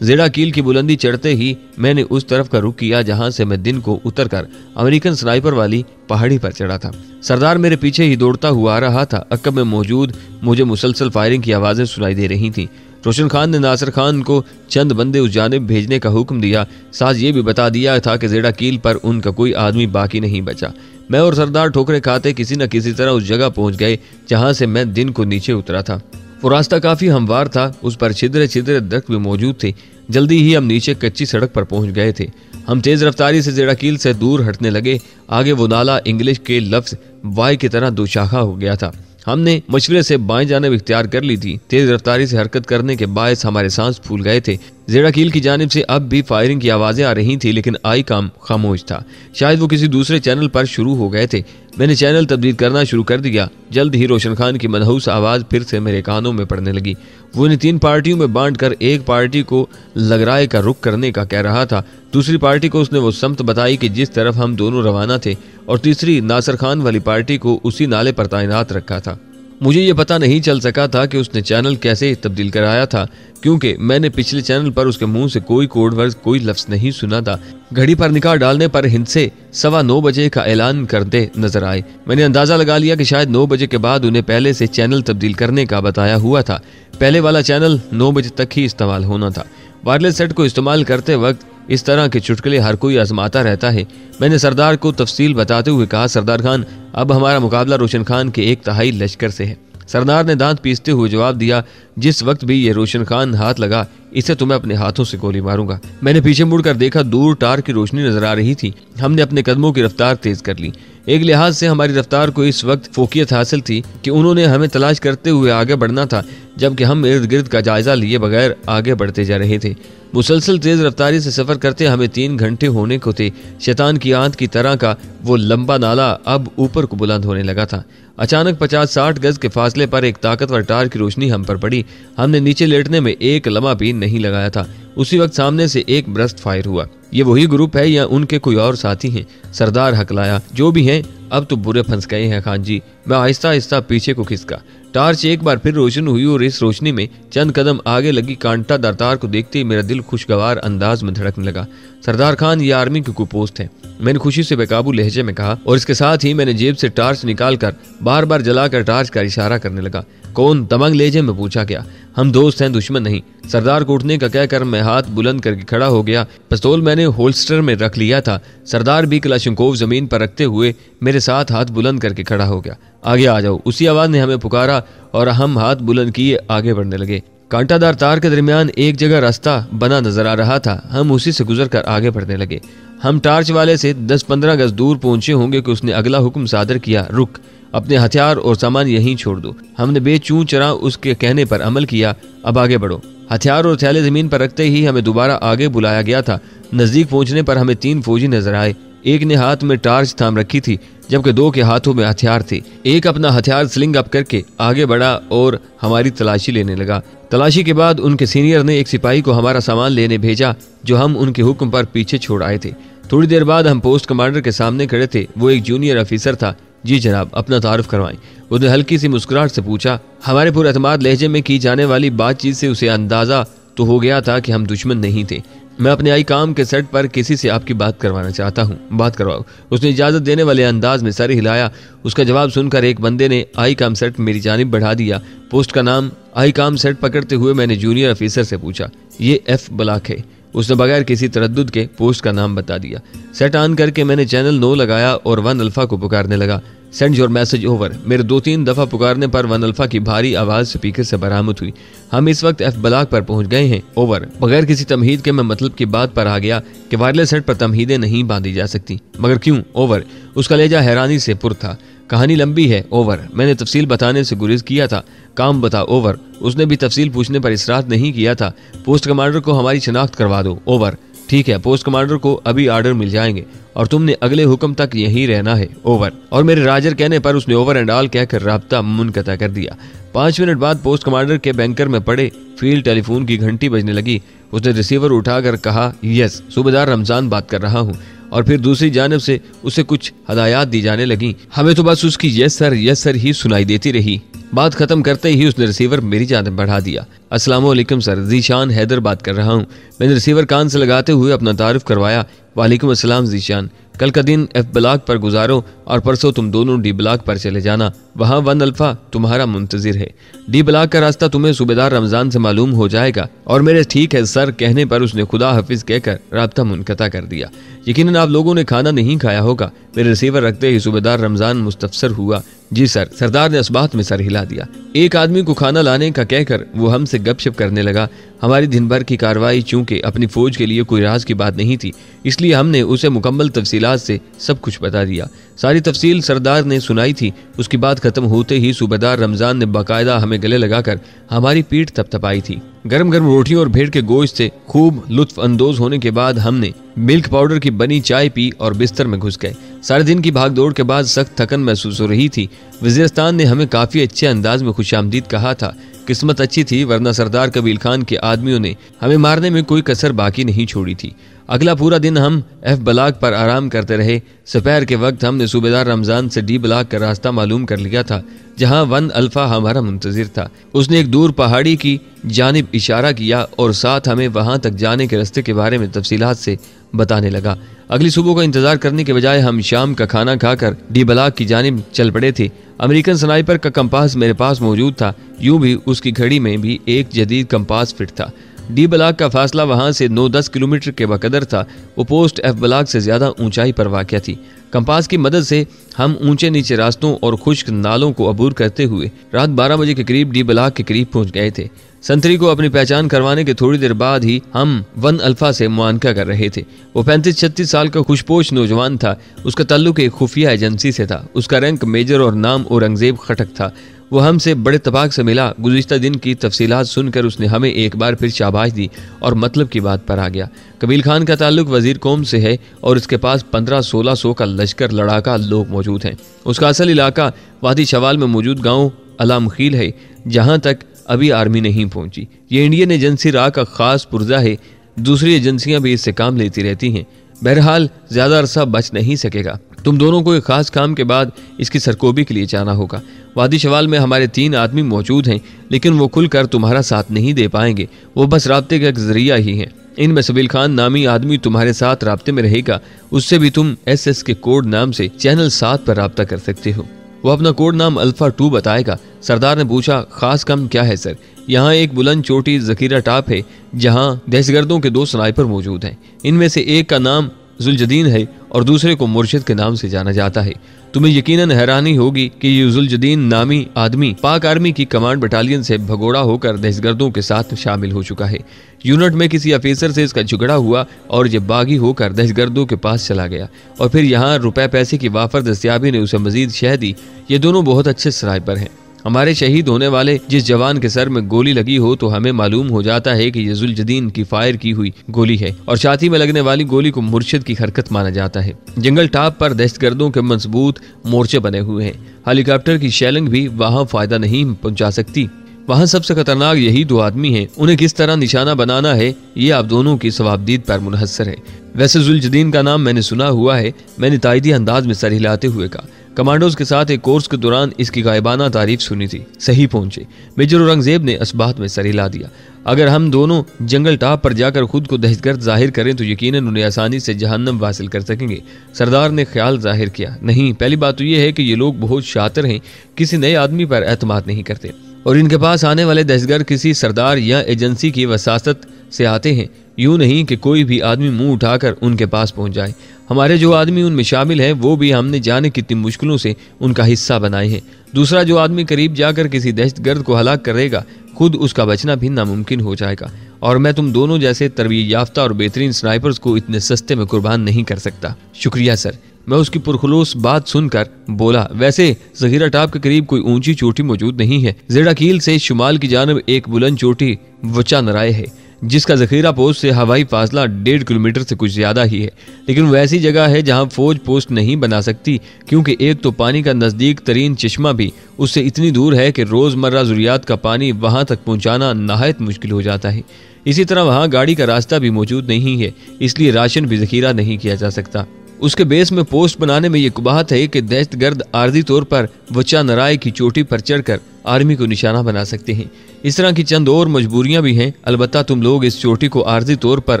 जेड़ा कील की बुलंदी चढ़ते ही मैंने उस तरफ का रुख किया जहां से मैं दिन को उतरकर अमेरिकन स्नाइपर वाली पहाड़ी पर चढ़ा था। सरदार मेरे पीछे ही दौड़ता हुआ आ रहा था। अक्कब में मौजूद मुझे मुसलसल फायरिंग की आवाजें सुनाई दे रही थीं। रोशन खान ने नासिर खान को चंद बंदे उस जानिब भेजने का हुक्म दिया। साथ ये भी बता दिया था कि जेड़ा कील पर उनका कोई आदमी बाकी नहीं बचा। मैं और सरदार ठोकरे खाते किसी न किसी तरह उस जगह पहुंच गए जहां से मैं दिन को नीचे उतरा था। वो रास्ता काफी हमवार था, उस पर छिद्रे छिद्रे दरख्त भी मौजूद थे। जल्दी ही हम नीचे कच्ची सड़क पर पहुंच गए थे। हम तेज रफ्तारी से जेड़ा कील से दूर हटने लगे। आगे वो नाला इंग्लिश के लफ्ज वाई की तरह दोशाखा हो गया था। हमने मशवरे से बाएं जानिब इख्तियार कर ली थी। तेज रफ्तारी से हरकत करने के बायस हमारे सांस फूल गए थे। जेड़ा कील की जानिब से अब भी फायरिंग की आवाजें आ रही थी, लेकिन आई काम खामोश था। शायद वो किसी दूसरे चैनल पर शुरू हो गए थे। मैंने चैनल तब्दील करना शुरू कर दिया। जल्द ही रोशन खान की मनहूस आवाज फिर से मेरे कानों में पड़ने लगी। वो इन्हें 3 पार्टियों में बांटकर एक पार्टी को लगराए का रुख करने का कह रहा था। दूसरी पार्टी को उसने वो समत बताई कि जिस तरफ हम दोनों रवाना थे, और तीसरी नासिर खान वाली पार्टी को उसी नाले पर तैनात रखा था। मुझे ये पता नहीं चल सका था कि उसने चैनल कैसे तब्दील कराया था, क्योंकि मैंने पिछले चैनल पर उसके मुंह से कोई कोड वर्ड कोई लफ्ज नहीं सुना था। घड़ी पर निकाह डालने पर हिंद से 9:15 बजे का ऐलान करते नजर आए। मैंने अंदाजा लगा लिया कि शायद 9 बजे के बाद उन्हें पहले से चैनल तब्दील करने का बताया हुआ था। पहले वाला चैनल 9 बजे तक ही इस्तेमाल होना था। वायरलेस सेट को इस्तेमाल करते वक्त इस तरह के चुटकुले हर कोई आजमाता रहता है। मैंने सरदार को तफसील बताते हुए कहा, सरदार खान, अब हमारा मुकाबला रोशन खान के 1/3 लश्कर से है। सरदार ने दांत पीसते हुए जवाब दिया, जिस वक्त भी ये रोशन खान हाथ लगा, इसे तो मैं अपने हाथों से गोली मारूंगा। मैंने पीछे मुड़कर देखा, दूर टार की रोशनी नजर आ रही थी। हमने अपने कदमों की रफ्तार तेज कर ली। एक लिहाज से हमारी रफ्तार को इस वक्त फोकियत हासिल थी कि उन्होंने हमें तलाश करते हुए आगे बढ़ना था, जबकि हम इर्द गिर्द का जायजा लिए बगैर आगे बढ़ते जा रहे थे। मुसलसल तेज रफ्तारी से सफर करते हमें 3 घंटे होने को थे। शैतान की आंत की तरह का वो लंबा नाला अब ऊपर को बुलंद होने लगा था। अचानक 50-60 गज के फासले पर एक ताकतवर टार की रोशनी हम पर पड़ी। हमने नीचे लेटने में एक लम्हा भी नहीं लगाया था। उसी वक्त सामने से एक ब्रस्ट फायर हुआ। ये वही ग्रुप है या उनके कोई और साथी हैं? सरदार हकलाया, जो भी हैं अब तो बुरे फंस गए हैं खान जी। मैं आहिस्ता आहिस्ता पीछे को खिसका। टार्च एक बार फिर रोशन हुई और इस रोशनी में चंद कदम आगे लगी कांटादार तार को देखते ही मेरा दिल खुशगवार अंदाज में धड़कने लगा। सरदार खान, ये आर्मी की कोई पोस्ट है, मैंने खुशी से बेकाबू लहजे में कहा, और इसके साथ ही मैंने जेब से टार्च निकालकर बार बार जलाकर टार्च का इशारा करने लगा। कौन? दबंग लहजे में पूछा गया। हम दोस्त हैं, दुश्मन नहीं। सरदार को उठने का कहकर मैं हाथ बुलंद करके खड़ा हो गया। पिस्तौल मैंने होल्स्टर में रख लिया था। सरदार भी कलाशंकोव जमीन पर रखते हुए मेरे साथ हाथ बुलंद करके खड़ा हो गया। आगे आ जाओ, उसी आवाज ने हमें पुकारा और हम हाथ बुलंद किए आगे बढ़ने लगे। कांटादार तार के दरमियान एक जगह रास्ता बना नजर आ रहा था। हम उसी से गुजरकर आगे बढ़ने लगे। हम टार्च वाले से 10-15 गज दूर पहुंचे होंगे कि उसने अगला हुक्म सादर किया, रुक, अपने हथियार और सामान यहीं छोड़ दो। हमने बेचूं चरा उसके कहने पर अमल किया। अब आगे बढ़ो। हथियार और थैले जमीन पर रखते ही हमें दोबारा आगे बुलाया गया था। नजदीक पहुंचने पर हमें 3 फौजी नजर आए। एक ने हाथ में टार्च थाम रखी थी, जबकि 2 के हाथों में हथियार थे। एक अपना हथियार स्लिंग अप करके आगे बढ़ा और हमारी तलाशी लेने लगा। तलाशी के बाद उनके सीनियर ने एक सिपाही को हमारा सामान लेने भेजा, जो हम उनके हुक्म पर पीछे छोड़ आए थे। थोड़ी देर बाद हम पोस्ट कमांडर के सामने खड़े थे। वो एक जूनियर ऑफिसर था। जी जनाब, अपना तारुफ करवाएं। उसने हल्की सी मुस्कुराहट से पूछा। हमारे पुरअतमाद लहजे में की जाने वाली बातचीत से उसे अंदाजा तो हो गया था कि हम दुश्मन नहीं थे। मैं अपने आई काम के सेट पर किसी से आपकी बात करवाना चाहता हूँ, बात करवाओ। उसने इजाजत देने वाले अंदाज में सर हिलाया। उसका जवाब सुनकर एक बंदे ने आई काम सेट मेरी जानिब बढ़ा दिया। पोस्ट का नाम आई काम सेट पकड़ते हुए मैंने जूनियर ऑफिसर से पूछा, ये F ब्लॉक है? उसने बगैर किसी तरद्दुद के पोस्ट का नाम बता दिया। सेट ऑन करके मैंने चैनल 9 लगाया और 1 अल्फा को पुकारने लगा। Send your message over. मेरे 2-3 दफा पुकारने पर 1 अल्फा की भारी आवाज स्पीकर से बरामद हुई। हम इस वक्त F ब्लॉक पर पहुंच गए हैं, ओवर। बगैर किसी तमहीद के मैं मतलब की बात पर आ गया कि वायरलेस सेट पर तमहीदें नहीं बांधी जा सकती। मगर क्यों, ओवर। उसका लहजा हैरानी से पुर था। कहानी लंबी है, ओवर। मैंने तफसील बताने से गुरेज किया था। काम बता, ओवर। उसने भी तफसील पूछने पर इसरार नहीं किया था। पोस्ट कमांडर को हमारी शनाख्त करवा दो, ओवर। ठीक है, पोस्ट कमांडर को अभी आर्डर मिल जाएंगे और तुमने अगले हुक्म तक यहीं रहना है, ओवर। और मेरे राजर कहने पर उसने ओवर एंड ऑल कहकर राब्ता मुनक़ता कर दिया। 5 मिनट बाद पोस्ट कमांडर के बैंकर में पड़े फील्ड टेलीफोन की घंटी बजने लगी। उसने रिसीवर उठाकर कहा, यस, सूबेदार रमजान बात कर रहा हूँ। और फिर दूसरी जानब से उसे कुछ हदायत दी जाने लगी। हमें तो बस उसकी यस सर ही सुनाई देती रही। बात खत्म करते ही उसने रिसीवर मेरी जानब बढ़ा दिया। अस्सलामुअलैकुम सर, ज़ीशान हैदर बात कर रहा हूँ। मैंने रिसीवर कान से लगाते हुए अपना तारुफ करवाया। वालेकुम अस्सलाम ज़ीशान, कल का दिन एफ ब्लॉक पर गुजारो और परसों तुम दोनों डी ब्लॉक पर चले जाना। वहाँ 1 अल्फा तुम्हारा मुंतजिर है। डी ब्लॉक का रास्ता तुम्हें सूबेदार रमजान से मालूम हो जाएगा। और मेरे ठीक है सर कहने पर उसने खुदा हाफिज कहकर राब्ता मुनक़ता कर दिया। यकीनन आप लोगों ने खाना नहीं खाया होगा। मेरे रिसीवर रखते ही सूबेदार रमजान मुस्तफसर हुआ। जी सर। सरदार ने इस बात में सर हिला दिया। एक आदमी को खाना लाने का कहकर वो हमसे गपशप करने लगा। हमारी दिन भर की कार्रवाई चूंकि अपनी फौज के लिए कोई राज की बात नहीं थी, इसलिए हमने उसे मुकम्मल तफसीलात से सब कुछ बता दिया। सारी तफसील सरदार ने सुनाई थी। उसकी बात खत्म होते ही सूबेदार रमजान ने बाकायदा हमें गले लगाकर हमारी पीठ थपथपाई थी। गर्म गर्म रोटियों और भेड़ के गोश्त से खूब लुत्फ अंदोज होने के बाद हमने मिल्क पाउडर की बनी चाय पी और बिस्तर में घुस गए। सारे दिन की भागदौड़ के बाद सख्त थकन महसूस हो रही थी। वज़ीरिस्तान ने हमें काफी अच्छे अंदाज में खुशामदीद कहा था। किस्मत अच्छी थी, वरना सरदार कबील खान के आदमियों ने हमें मारने में कोई कसर बाकी नहीं छोड़ी थी। अगला पूरा दिन हम एफ ब्लॉक पर आराम करते रहे। दोपहर के वक्त हमने सूबेदार रमजान से डी ब्लॉक का रास्ता मालूम कर लिया था, जहां 1 अल्फा हमारा मुंतजिर था। उसने एक दूर पहाड़ी की जानिब इशारा किया और साथ हमें वहां तक जाने के रास्ते के बारे में तफसीलात से बताने लगा। अगली सुबह का इंतजार करने के बजाय हम शाम का खाना खाकर डी ब्लॉक की जानिब चल पड़े थे। अमेरिकन स्नाइपर का कंपास मेरे पास मौजूद था। यूं भी उसकी घड़ी में भी एक जदीद कंपास फिट था। डी ब्लॉक का फासला वहां से 9-10 किलोमीटर के बकदर था। वो पोस्ट एफ ब्लॉक से ज्यादा ऊंचाई पर वाक़या थी। कंपास की मदद से हम ऊंचे नीचे रास्तों और खुश्क नालों को अबूर करते हुए रात 12 बजे के करीब डी ब्लॉक के करीब पहुंच गए थे। संतरी को अपनी पहचान करवाने के थोड़ी देर बाद ही हम 1 अल्फा से मुआनका कर रहे थे। वो 35-36 साल का खुशपोश नौजवान था। उसका ताल्लुक एक खुफिया एजेंसी से था। उसका रैंक मेजर और नाम औरंगजेब खटक था। वो हमसे बड़े तबाक से मिला। गुज़िश्ता दिन की तफसीलात सुनकर उसने हमें एक बार फिर शाबाश दी और मतलब की बात पर आ गया। कबील खान का ताल्लुक वजीर कौम से है और इसके पास 1500-1600 का लश्कर लड़ाका लोग मौजूद हैं। उसका असल इलाका वादी शवाल में मौजूद गाँव अलामखील है, जहाँ तक अभी आर्मी नहीं पहुंची। ये इंडियन एजेंसी राह का खास पुर्जा है। दूसरी एजेंसियां भी इससे काम लेती रहती हैं। बहरहाल ज्यादा अरसा बच नहीं सकेगा। तुम दोनों को एक खास काम के बाद इसकी सरकोबी के लिए जाना होगा। वादी शवाल में हमारे 3 आदमी मौजूद हैं, लेकिन वो खुलकर तुम्हारा साथ नहीं दे पाएंगे। वो बस राब्ते का एक जरिया ही है। इनमें सबील खान नामी आदमी तुम्हारे साथ राब्ते में रहेगा। उससे भी तुम SS के कोड नाम से चैनल 7 पर राब्ता कर सकते हो। वो अपना कोड नाम अल्फा 2 बताएगा। सरदार ने पूछा, खास काम क्या है सर? यहाँ एक बुलंद चोटी जकीरा टाप है, जहाँ दहशतगर्दों के 2 स्नाइपर मौजूद हैं। इनमें से एक का नाम जुलजदीन है और दूसरे को मुर्शिद के नाम से जाना जाता है। तुम्हें यकीनन हैरानी होगी कि ये जुलजदीन नामी आदमी पाक आर्मी की कमांड बटालियन से भगोड़ा होकर दहशतगर्दों के साथ शामिल हो चुका है। यूनिट में किसी अफीसर से इसका झगड़ा हुआ और ये बागी होकर दहशतगर्दों के पास चला गया और फिर यहाँ रुपए पैसे की वाफर दस्तियाबी ने उसे मजीद शह दी। ये दोनों बहुत अच्छे स्नाइपर हैं। हमारे शहीद होने वाले जिस जवान के सर में गोली लगी हो तो हमें मालूम हो जाता है कि ये जुलजदीन की फायर की हुई गोली है और छाती में लगने वाली गोली को मुर्शिद की हरकत माना जाता है। जंगल टॉप पर दहशतगर्दों के मजबूत मोर्चे बने हुए हैं। हेलीकॉप्टर की शेलिंग भी वहां फायदा नहीं पहुंचा सकती। वहां सबसे खतरनाक यही 2 आदमी हैं। उन्हें किस तरह निशाना बनाना है ये आप दोनों की सवाबदीद पर मुनहसर है। वैसे जुलजदीन का नाम मैंने सुना हुआ है। मैंने तायदी अंदाज में सर हिलाते हुए कहा। कमांडोज के साथ एक कोर्स के दौरान इसकी गायबाना तारीफ सुनी थी। सही पहुंचे। मेजर औरंगजेब ने इस बात में सर हिला दिया। अगर हम दोनों जंगल टॉप पर जाकर खुद को दहशतगर्द जाहिर करें तो यकीनन उन्हें आसानी से जहन्नम हासिल कर सकेंगे। सरदार ने ख्याल जाहिर किया। नहीं, पहली बात तो यह है कि ये लोग बहुत शातिर हैं, किसी नए आदमी पर एतमाद नहीं करते और इनके पास आने वाले दहशतगर्द किसी सरदार या एजेंसी की वसासत से आते हैं। यूं नहीं कि कोई भी आदमी मुंह उठाकर उनके पास पहुंच जाए। हमारे जो आदमी उनमें शामिल हैं वो भी हमने जाने कितनी मुश्किलों से उनका हिस्सा बनाए हैं। दूसरा जो आदमी करीब जाकर किसी दहशतगर्द को हलाक करेगा, खुद उसका बचना भी नामुमकिन हो जाएगा और मैं तुम दोनों जैसे तरबियत याफ्ता और बेहतरीन स्नाइपर्स को इतने सस्ते में कुर्बान नहीं कर सकता। शुक्रिया सर। मैं उसकी पुरखुलूस बात सुनकर बोला, वैसे जखीरा टॉप के करीब कोई ऊंची चोटी मौजूद नहीं है। ज़ेड़ा कील से शुमाल की जानब एक बुलंद चोटी वचा नराय है, जिसका जखीरा पोस्ट से हवाई फासला 1.5 किलोमीटर से कुछ ज्यादा ही है। लेकिन वो ऐसी जगह है जहां फौज पोस्ट नहीं बना सकती, क्योंकि एक तो पानी का नजदीक तरीन चश्मा भी उससे इतनी दूर है कि रोजमर्रा जरूरियात का पानी वहां तक पहुंचाना नहायत मुश्किल हो जाता है। इसी तरह वहाँ गाड़ी का रास्ता भी मौजूद नहीं है, इसलिए राशन भी जखीरा नहीं किया जा सकता। उसके बेस में पोस्ट बनाने में ये कुबाहत है कि दहशतगर्द आर्जी तौर पर वचा नराय की चोटी पर चढ़कर आर्मी को निशाना बना सकते हैं। इस तरह की चंद और मजबूरियां भी हैं। अलबत्ता तुम लोग इस चोटी को आर्जी तौर पर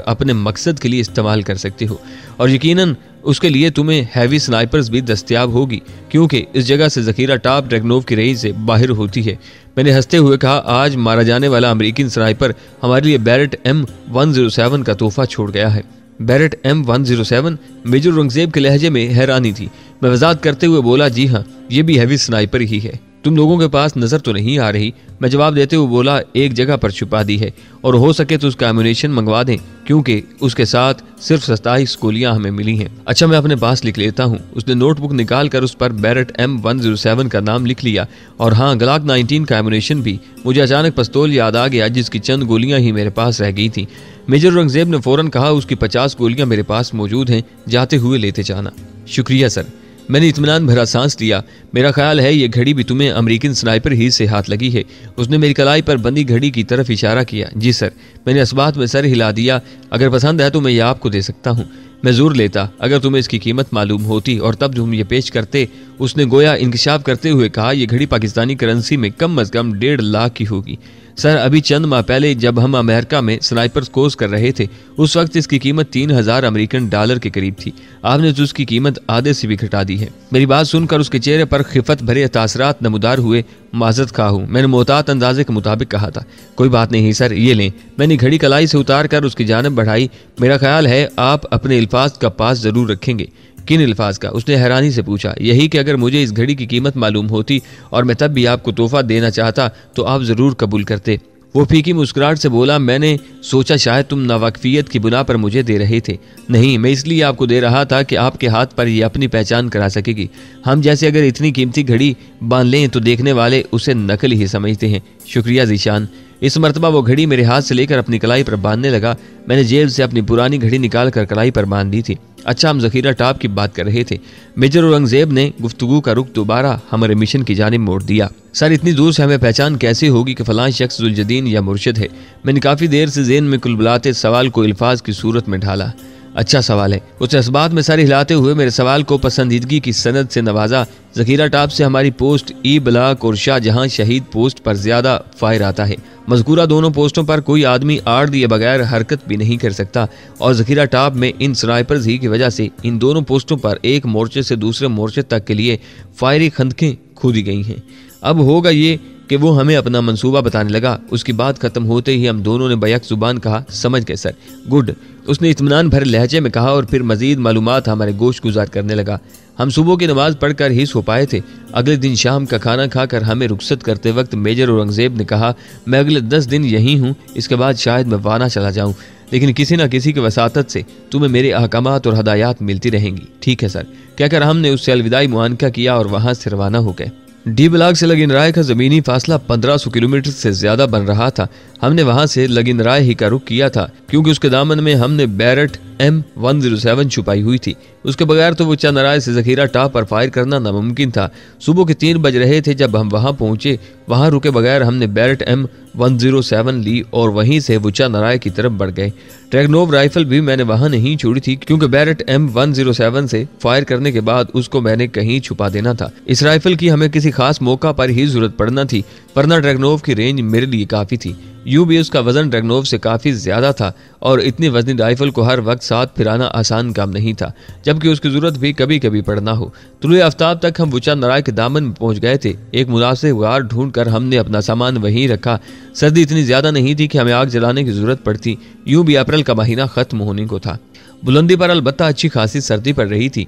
अपने मकसद के लिए इस्तेमाल कर सकते हो और यकीनन उसके लिए तुम्हें हैवी स्नाइपर्स भी दस्तयाब होगी, क्योंकि इस जगह से जखीरा टॉप ड्रैगनोव की रेंज से बाहर होती है। मैंने हंसते हुए कहा, आज मारा जाने वाला अमेरिकी स्नाइपर हमारे लिए बैरेट M107 का तोहफा छोड़ गया है। Barrett M107? मेजर औरंगजेब के लहजे में हैरानी थी। मैं वजाहत करते हुए बोला, जी हाँ, ये भी हैवी स्नाइपर ही है। तुम लोगों के पास नजर तो नहीं आ रही? मैं जवाब देते हुए बोला, एक जगह पर छुपा दी है और हो सके तो उसका एमुनेशन मंगवा दें, क्योंकि उसके साथ सिर्फ 27 गोलियां हमें मिली हैं। अच्छा, मैं अपने पास लिख लेता हूँ। उसने नोटबुक निकाल कर उस पर बैरेट M107 का नाम लिख लिया और हाँ, ग्लॉक 19 का एमुनेशन भी। मुझे अचानक पिस्तौल याद आ गया जिसकी चंद गोलियां ही मेरे पास रह गई थी। मेजर औरंगजेब ने फौरन कहा, उसकी 50 गोलियां मेरे पास मौजूद हैं, जाते हुए लेते जाना। शुक्रिया सर। मैंने इत्मीनान भरा सांस लिया। मेरा ख्याल है ये घड़ी भी तुम्हें अमेरिकन स्नाइपर ही से हाथ लगी है। उसने मेरी कलाई पर बंदी घड़ी की तरफ इशारा किया। जी सर। मैंने इस बात में सर हिला दिया। अगर पसंद है तो मैं ये आपको दे सकता हूँ। मैं जोर लेता अगर तुम्हें इसकी कीमत मालूम होती और तब तुम ये पेश करते। उसने गोया इंकशाफ करते हुए कहा, यह घड़ी पाकिस्तानी करेंसी में कम अज कम 1.5 लाख की होगी। सर, अभी चंद माह पहले जब हम अमेरिका में स्नाइपर्स कोर्स कर रहे थे, उस वक्त इसकी कीमत 3000 अमेरिकन डॉलर के करीब थी। आपने तो उसकी कीमत आधे से भी घटा दी है। मेरी बात सुनकर उसके चेहरे पर खिफत भरे तासरात नमूदार हुए। माजरत खा हूँ, मैंने मोहतात अंदाजे के मुताबिक कहा था। कोई बात नहीं सर, ये लें। मैंने घड़ी कलाई से उतार कर उसकी जानिब बढ़ाई। मेरा ख्याल है आप अपने अल्फाज का पास जरूर रखेंगे। किन अल्फाज का? उसने हैरानी से पूछा। यही कि अगर मुझे इस घड़ी की कीमत मालूम होती और मैं तब भी आपको तोहफा देना चाहता तो आप जरूर कबूल करते। वो फीकी मुस्कुराहट से बोला, मैंने सोचा शायद तुम नावाकफियत की बुना पर मुझे दे रहे थे। नहीं, मैं इसलिए आपको दे रहा था कि आपके हाथ पर ये अपनी पहचान करा सकेगी। हम जैसे अगर इतनी कीमती घड़ी बांध लें तो देखने वाले उसे नकल ही समझते हैं। शुक्रिया जीशान। इस मरतबा वो घड़ी मेरे हाथ से लेकर अपनी कलाई पर बांधने लगा। मैंने जेब से अपनी पुरानी घड़ी निकाल कर कलाई पर बांध दी थी। अच्छा, हम जखीरा टॉप की बात कर रहे थे। मेजर औरंगजेब ने गुफ्तगू का रुख दोबारा हमारे मिशन की जानिब मोड़ दिया। सर, इतनी दूर से हमें पहचान कैसे होगी कि फलां शख्स जुल्जदीन या मुर्शिद है? मैंने काफी देर से ज़हन में कुलबुलाते सवाल को अल्फाज की सूरत में ढाला। अच्छा सवाल है। उसने इस बात में सर हिलाते हुए मेरे सवाल को पसंदीदगी की सनद से नवाजा। जखीरा टॉप से हमारी पोस्ट ई ब्लॉक और शाहजहां शहीद पोस्ट पर ज्यादा फायर आता है। मज़कूरा दोनों पोस्टों पर कोई आदमी आड़ दिए बगैर हरकत भी नहीं कर सकता और जखीरा टॉप में इन स्नाइपर्स ही की वजह से इन दोनों पोस्टों पर एक मोर्चे से दूसरे मोर्चे तक के लिए फायरी खंदकें खोदी गई हैं। अब होगा ये कि वो हमें अपना मंसूबा बताने लगा। उसकी बात खत्म होते ही हम दोनों ने बैक जुबान कहा, समझ गए सर। गुड, उसने इत्मीनान भरे लहजे में कहा और फिर मजीद मालूमात हमारे गोश गुजार करने लगा। हम सुबह की नमाज पढ़कर ही सो पाए थे। अगले दिन शाम का खाना खाकर हमें रुखसत करते वक्त मेजर औरंगजेब ने कहा, मैं अगले 10 दिन यहीं हूँ, इसके बाद शायद मैं वाना चला जाऊँ, लेकिन किसी न किसी की वसातत से तुम्हें मेरे अहकामात और हदायत मिलती रहेंगी। ठीक है सर, कहकर हमने उससे अलविदाई मुआनका किया और वहाँ से रवाना हो गए। डी ब्लॉक से लगिनराय का जमीनी फासला 1500 किलोमीटर से ज्यादा बन रहा था। हमने वहां से लगिनराय ही का रुख किया था क्योंकि उसके दामन में हमने बैरेट M107 छुपाई हुई थी। उसके बगैर तो वो चंदराय से जखीरा टॉप पर फायर करना नामुमकिन था। सुबह के 3 बज रहे थे जब हम वहां पहुंचे। वहां रुके बगैर हमने बैरेट M107 ली और वहीं से वुचा नराय की तरफ बढ़ गए। ड्रैगनोव राइफल भी मैंने वहां नहीं छोड़ी थी क्योंकि बैरेट M107 से फायर करने के बाद उसको मैंने कहीं छुपा देना था। इस राइफल की हमें किसी खास मौका पर ही जरूरत पड़ना थी, वरना ड्रैगनोव की रेंज मेरे लिए काफी थी। यूं भी उसका वजन ड्रैगनोव से काफी ज्यादा था और इतनी वजनी राइफल को हर वक्त साथ फिराना आसान काम नहीं था, जबकि उसकी जरूरत भी कभी कभी पड़ना हो। तुलुए आफ्ताब तक हम वुचा नराय के दामन में पहुंच गए थे। एक मुनासिब गार ढूंढकर हमने अपना सामान वहीं रखा। सर्दी इतनी ज्यादा नहीं थी कि हमें आग जलाने की जरूरत पड़ती। यूं भी अप्रैल का महीना खत्म होने को था। बुलंदी पर अलबत्ता अच्छी खासी सर्दी पड़ रही थी,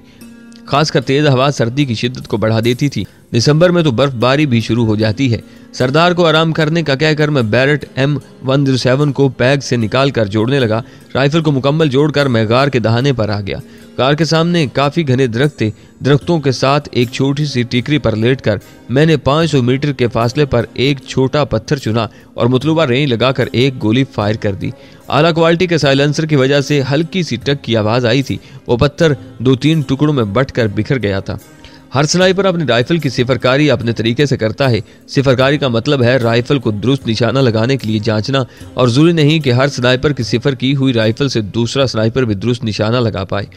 खासकर तेज हवा सर्दी की शिद्दत को बढ़ा देती थी। दिसंबर में तो बर्फबारी भी शुरू हो जाती है। सरदार को आराम करने का कहकर मैं बैरेट M107 को बैग से निकाल कर जोड़ने लगा। राइफल को मुकम्मल जोड़कर मैं गार के दहाने पर आ गया। कार के सामने काफी घने दरख्त थे। दरख्तों के साथ एक छोटी सी टिकरी पर लेटकर मैंने 500 मीटर के फासले पर एक छोटा पत्थर चुना और मतलूबा रेंज लगाकर एक गोली फायर कर दी। आला क्वालिटी के साइलेंसर की वजह से हल्की सी टक की आवाज आई थी। वो पत्थर 2-3 टुकड़ों में बंट कर बिखर गया था। हर स्नाइपर अपनी राइफल की सिफरकारी अपने तरीके से करता है। सिफरकारी का मतलब है राइफल को दुरुस्त निशाना लगाने के लिए जांचना, और जरूरी नहीं कि हर स्नाइपर की सिफर की हुई राइफल से दूसरा स्नाइपर भी दुरुस्त निशाना लगा पाए,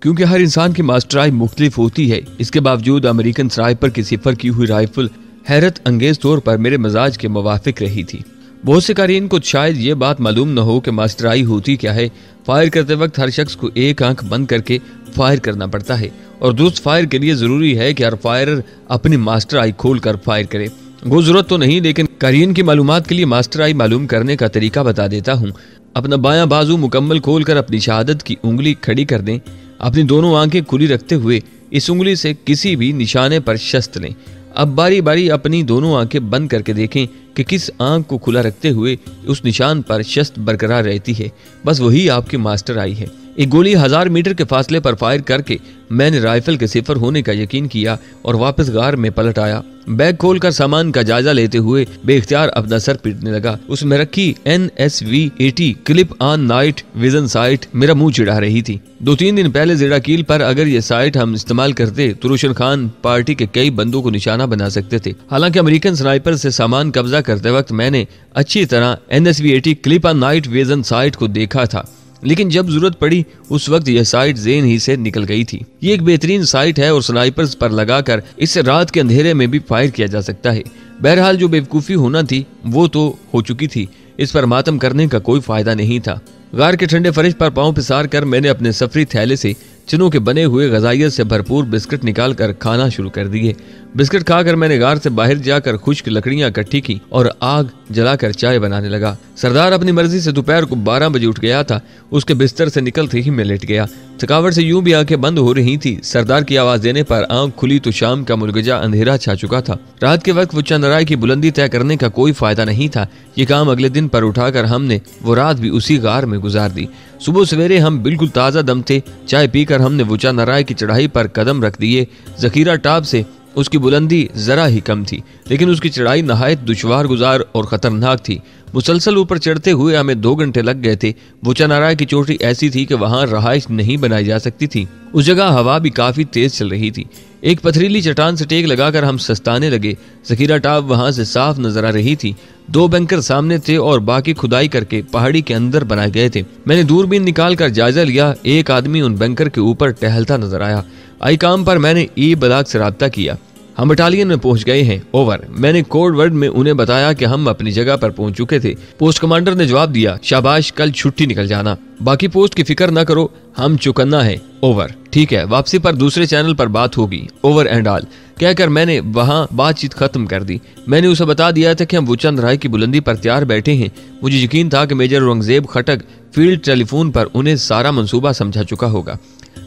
क्योंकि हर इंसान की मास्टराई मुख्तलिफ होती है। इसके बावजूद अमेरिकन स्नाइपर की सिफर की हुई राइफल हैरत अंगेज तौर पर मेरे मजाज के मुवाफिक रही थी। बहुत से कारीन को शायद ये बात मालूम न हो कि मास्टराई होती क्या है। फायर करते वक्त हर शख्स को एक आंख बंद करके फायर करना पड़ता है, और दुरुस्त फायर के लिए जरूरी है कि हर फायरर अपनी मास्टर आई खोल कर फायर करे। वो जरूरत तो नहीं, लेकिन कारीन की मालूमात के लिए मास्टर आई मालूम करने का तरीका बता देता हूँ। अपना बायां बाजू मुकम्मल खोल कर अपनी शहादत की उंगली खड़ी कर दें। अपनी दोनों आंखें खुली रखते हुए इस उंगली से किसी भी निशाने पर शस्त्र लें। अब बारी बारी अपनी दोनों आंखें बंद करके देखें कि किस आंख को खुला रखते हुए उस निशान पर शस्त्र बरकरार रहती है। बस वही आपकी मास्टर आई है। एक गोली 1000 मीटर के फासले पर फायर करके मैंने राइफल के सिफर होने का यकीन किया और वापस गार में पलट आया। बैग खोलकर सामान का जायजा लेते हुए बेख्तियार अपना सर पीटने लगा। उसमें रखी NSV-80 clip on night vision site मेरा मुंह चिढ़ा रही थी। 2-3 दिन पहले ज़ेडाकील पर अगर ये साइट हम इस्तेमाल करते तो रोशन खान पार्टी के कई बंदों को निशाना बना सकते थे। हालांकि अमेरिकन स्नाइपर से सामान कब्जा करते वक्त मैंने अच्छी तरह NSV-80 clip on night vision site को देखा था, लेकिन जब जरूरत पड़ी उस वक्त यह साइट ज़हन ही से निकल गई थी। ये एक बेहतरीन साइट है और स्नाइपर्स पर लगाकर इससे रात के अंधेरे में भी फायर किया जा सकता है। बहरहाल जो बेवकूफ़ी होना थी वो तो हो चुकी थी, इस पर मातम करने का कोई फायदा नहीं था। गार के ठंडे फर्श पर पांव पिसार कर मैंने अपने सफरी थैले से चिनों के बने हुए गजाइयत से भरपूर बिस्किट निकाल कर खाना शुरू कर दिए। बिस्किट खाकर मैंने गार से बाहर जाकर खुश्क लकड़ियां इकट्ठी की और आग जलाकर चाय बनाने लगा। सरदार अपनी मर्जी से दोपहर को 12 बजे उठ गया था। उसके बिस्तर से निकलते ही मैं लेट गया। थकावट से यूं भी आंखें बंद हो रही थी। सरदार की आवाज देने पर आंख खुली तो शाम का मुलगजा अंधेरा छा चुका था। रात के वक्त वो चंद्राय की बुलंदी तय करने का कोई फायदा नहीं था। ये काम अगले दिन पर उठाकर हमने वो रात भी उसी गार में गुजार दी। सुबह सवेरे हम बिल्कुल ताज़ा दम थे। चाय पीकर हमने वुचा नाराय की चढ़ाई पर कदम रख दिए। जखीरा टाप से उसकी बुलंदी जरा ही कम थी, लेकिन उसकी चढ़ाई नहायत दुश्वार गुजार और खतरनाक थी। मुसलसल ऊपर चढ़ते हुए हमें 2 घंटे लग गए थे। वुचा नाराय की चोटी ऐसी थी कि वहां रहाइश नहीं बनाई जा सकती थी। उस जगह हवा भी काफी तेज चल रही थी। एक पथरीली चट्टान से टेक लगाकर हम सस्ताने लगे। जखीरा टाप वहां से साफ नजर आ रही थी। 2 बैंकर सामने थे और बाकी खुदाई करके पहाड़ी के अंदर बनाए गए थे। मैंने दूरबीन निकाल कर जायजा लिया। एक आदमी उन बैंकर के ऊपर टहलता नजर आया। आई काम पर मैंने ई बलाग से राब्ता किया। हम बटालियन में पहुंच गए हैं, ओवर। मैंने कोड वर्ड में उन्हें बताया कि हम अपनी जगह पर पहुंच चुके थे। पोस्ट कमांडर ने जवाब दिया, शाबाश, कल छुट्टी निकल जाना, बाकी पोस्ट की फिक्र न करो, हम चुकन्ना है, ओवर। ठीक है, वापसी पर दूसरे चैनल पर बात होगी, ओवर एंड ऑल। कहकर मैंने वहां बातचीत खत्म कर दी। मैंने उसे बता दिया था कि हम वुचा नाराय की बुलंदी पर तैयार बैठे हैं। मुझे यकीन था कि मेजर औरंगजेब खटक फील्ड टेलीफोन पर उन्हें सारा मंसूबा समझा चुका होगा।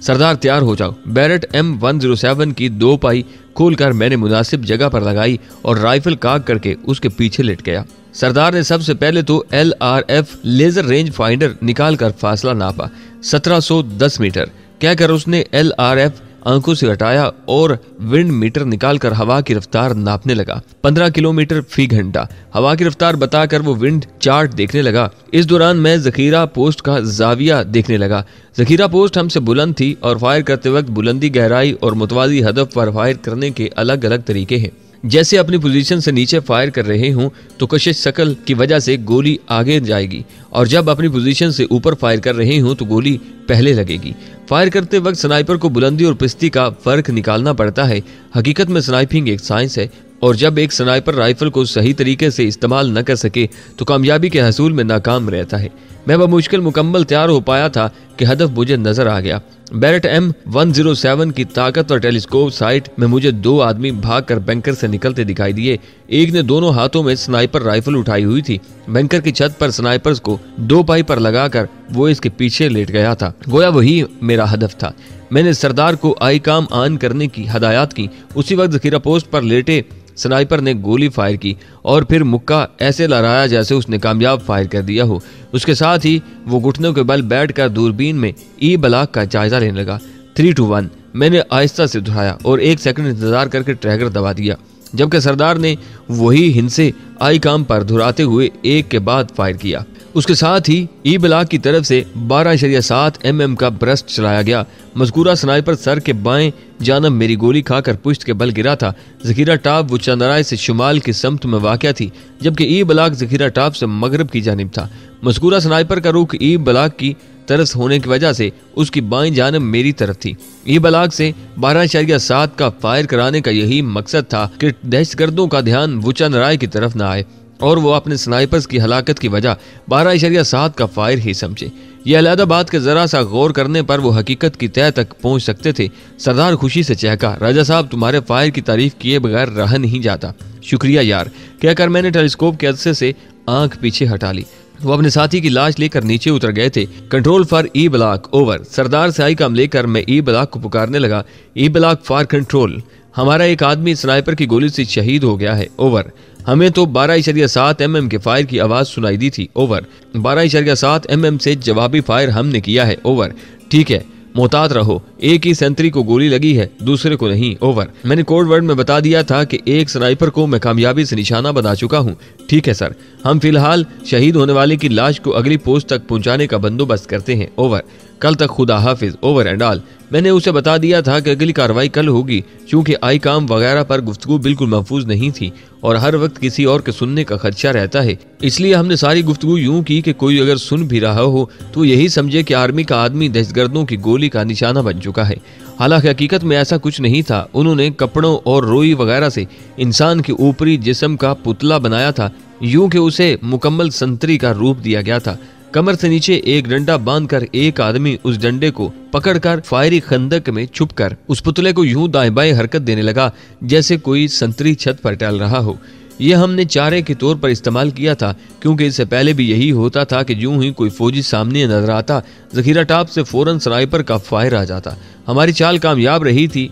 सरदार तैयार हो जाओ। बैरेट M107 की 2 पाई खोलकर मैंने मुनासिब जगह पर लगाई और राइफल काग करके उसके पीछे लेट गया। सरदार ने सबसे पहले तो LRF लेजर रेंज फाइंडर निकाल कर फासला नापा, 1710 मीटर। कहकर उसने LRF आंखों से हटाया और विंड मीटर निकालकर हवा की रफ्तार नापने लगा। 15 किलोमीटर फी घंटा हवा की रफ्तार बताकर वो विंड चार्ट देखने लगा। इस दौरान मैं जखीरा पोस्ट का जाविया देखने लगा। जखीरा पोस्ट हमसे बुलंद थी और फायर करते वक्त बुलंदी, गहराई और मुतवाज़ी हदफ पर फायर करने के अलग अलग तरीके हैं। जैसे अपनी पोजीशन से नीचे फायर कर रहे हों तो कशिश शकल की वजह से गोली आगे जाएगी, और जब अपनी पोजीशन से ऊपर फायर कर रहे हों तो गोली पहले लगेगी। फायर करते वक्त स्नाइपर को बुलंदी और पिस्ती का फर्क निकालना पड़ता है। हकीकत में स्नाइपिंग एक साइंस है, और जब एक स्नाइपर राइफल को सही तरीके से इस्तेमाल न कर सके तो कामयाबी के हसूल में नाकाम रहता है। मैं बमुश्किल मुकम्मल तैयार हो पाया था कि हदफ मुझे नजर आ गया। बैरेट M107 की ताकतवर टेलीस्कोप साइट में मुझे 2 आदमी भागकर बैंकर से निकलते दिखाई दिए। एक ने दोनों हाथों में स्नाइपर राइफल उठाई हुई थी। बैंकर की छत पर स्नाइपर्स को 2 पाई पर लगाकर वो इसके पीछे लेट गया था। गोया वही मेरा हदफ था। मैंने सरदार को आई काम ऑन करने की हदायत की। उसी वक्त जखीरा पोस्ट पर लेटे स्नाइपर ने गोली फायर की और फिर मुक्का ऐसे लहराया जैसे उसने कामयाब फायर कर दिया हो। उसके साथ ही वो घुटनों के बल बैठकर दूरबीन में ई बलाग का जायजा लेने लगा। 3 to 1 मैंने आहिस्ता से दोहराया और 1 सेकंड इंतजार करके ट्रैगर दबा दिया। जबकि सरदार ने वही हिंद से आई काम पर धुराते हुए एक के बाद फायर किया। उसके साथ ही ई ब्लॉक की तरफ से 12.7 mm का ब्रस्ट चलाया गया। मज़कूरा स्नाइपर सर के बाएं जानब मेरी गोली खाकर पुश्त के बल गिरा था। ज़खीरा टॉप वुचंदराय से शुमाल की समत में वाक़या थी, जबकि ई ब्लॉक ज़खीरा टॉप से मगरब की जानिब था। मज़कूरा स्नाइपर का रुख ई ब्लॉक की तरफ होने की वजह से उसकी बाएं जानब मेरी तरफ थी। ई ब्लॉक से 12.7 का फायर कराने का यही मकसद था कि दहशतगर्दों का ध्यान वुचंदराय की तरफ न आए और वो अपने स्नाइपर्स की हलाकत की वजह 12.7 का फायर ही समझे। ये अलहदा बात के जरा सा गौर करने पर वो हकीकत की तह तक पहुंच सकते थे। सरदार खुशी से चहका, राजा साहब तुम्हारे फायर की तारीफ किए बगैर रहा नहीं जाता। शुक्रिया यार, कहकर मैंने टेलीस्कोप के अरसे से आंख पीछे हटा ली। वो अपने साथी की लाश लेकर नीचे उतर गए थे। Control for E block over. सरदार से आई काम लेकर मैं ई ब्लॉक को पुकारने लगा। ई ब्लॉक फॉर कंट्रोल, हमारा एक आदमी स्नाइपर की गोली से शहीद हो गया है। ओवर। हमें तो 12.7 mm के फायर की आवाज सुनाई दी थी। ओवर। 12.7 mm से जवाबी फायर हमने किया है। ओवर। ठीक है, मोहतात रहो, एक ही सेंट्री को गोली लगी है, दूसरे को नहीं। ओवर। मैंने कोड वर्ड में बता दिया था कि एक स्नाइपर को मैं कामयाबी से निशाना बना चुका हूँ। ठीक है सर, हम फिलहाल शहीद होने वाले की लाश को अगली पोस्ट तक पहुंचाने का बंदोबस्त करते हैं। ओवर। कल तक खुदा हाफिज। Over and all. मैंने उसे बता दिया था कि अगली कार्रवाई कल होगी, क्योंकि आई काम वगैरह पर गुफ्तगू बिल्कुल महफूज नहीं थी और हर वक्त किसी और के सुनने का खदशा रहता है। इसलिए हमने सारी गुफ्तगू यूं की कि कोई अगर सुन भी रहा हो तो यही समझे कि आर्मी का आदमी दहशतगर्दों की गोली का निशाना बन चुका है। हालांकि हकीकत में ऐसा कुछ नहीं था। उन्होंने कपड़ों और रोई वगैरह से इंसान के ऊपरी जिस्म का पुतला बनाया था, यूं कि उसे मुकम्मल संतरी का रूप दिया गया था। कमर से नीचे एक डंडा बांधकर एक आदमी उस डंडे को पकड़कर फायरी खंदक में छुपकर उस पुतले को यूं दाएं बाएं हरकत देने लगा जैसे कोई संतरी छत पर टहल रहा हो। यह हमने चारे के तौर पर इस्तेमाल किया था, क्योंकि इससे पहले भी यही होता था कि यूं ही कोई फौजी सामने नजर आता, ज़खीरा टॉप से फौरन स्नाइपर का फायर आ जाता। हमारी चाल कामयाब रही थी।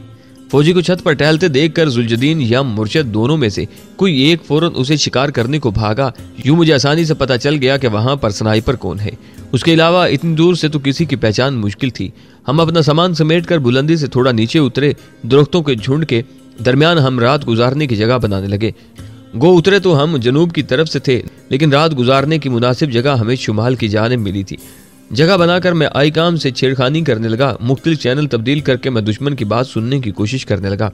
फौजी को छत पर टहलते देखकर जुल्जदीन या मुर्शद दोनों में से कोई एक फौरन उसे शिकार करने को भागा। यूं मुझे आसानी से पता चल गया कि वहां पर स्नाइपर कौन है। उसके अलावा इतनी दूर से तो किसी की पहचान मुश्किल थी। हम अपना सामान समेटकर बुलंदी से थोड़ा नीचे उतरे। दरख्तों के झुंड के दरमियान हम रात गुजारने की जगह बनाने लगे। गो उतरे तो हम जनूब की तरफ से थे, लेकिन रात गुजारने की मुनासिब जगह हमें शुमाल की जानिब मिली थी। जगह बनाकर मैं आई काम से छेड़खानी करने लगा। मुख्तलिफ चैनल तब्दील करके मैं दुश्मन की बात सुनने की कोशिश करने लगा।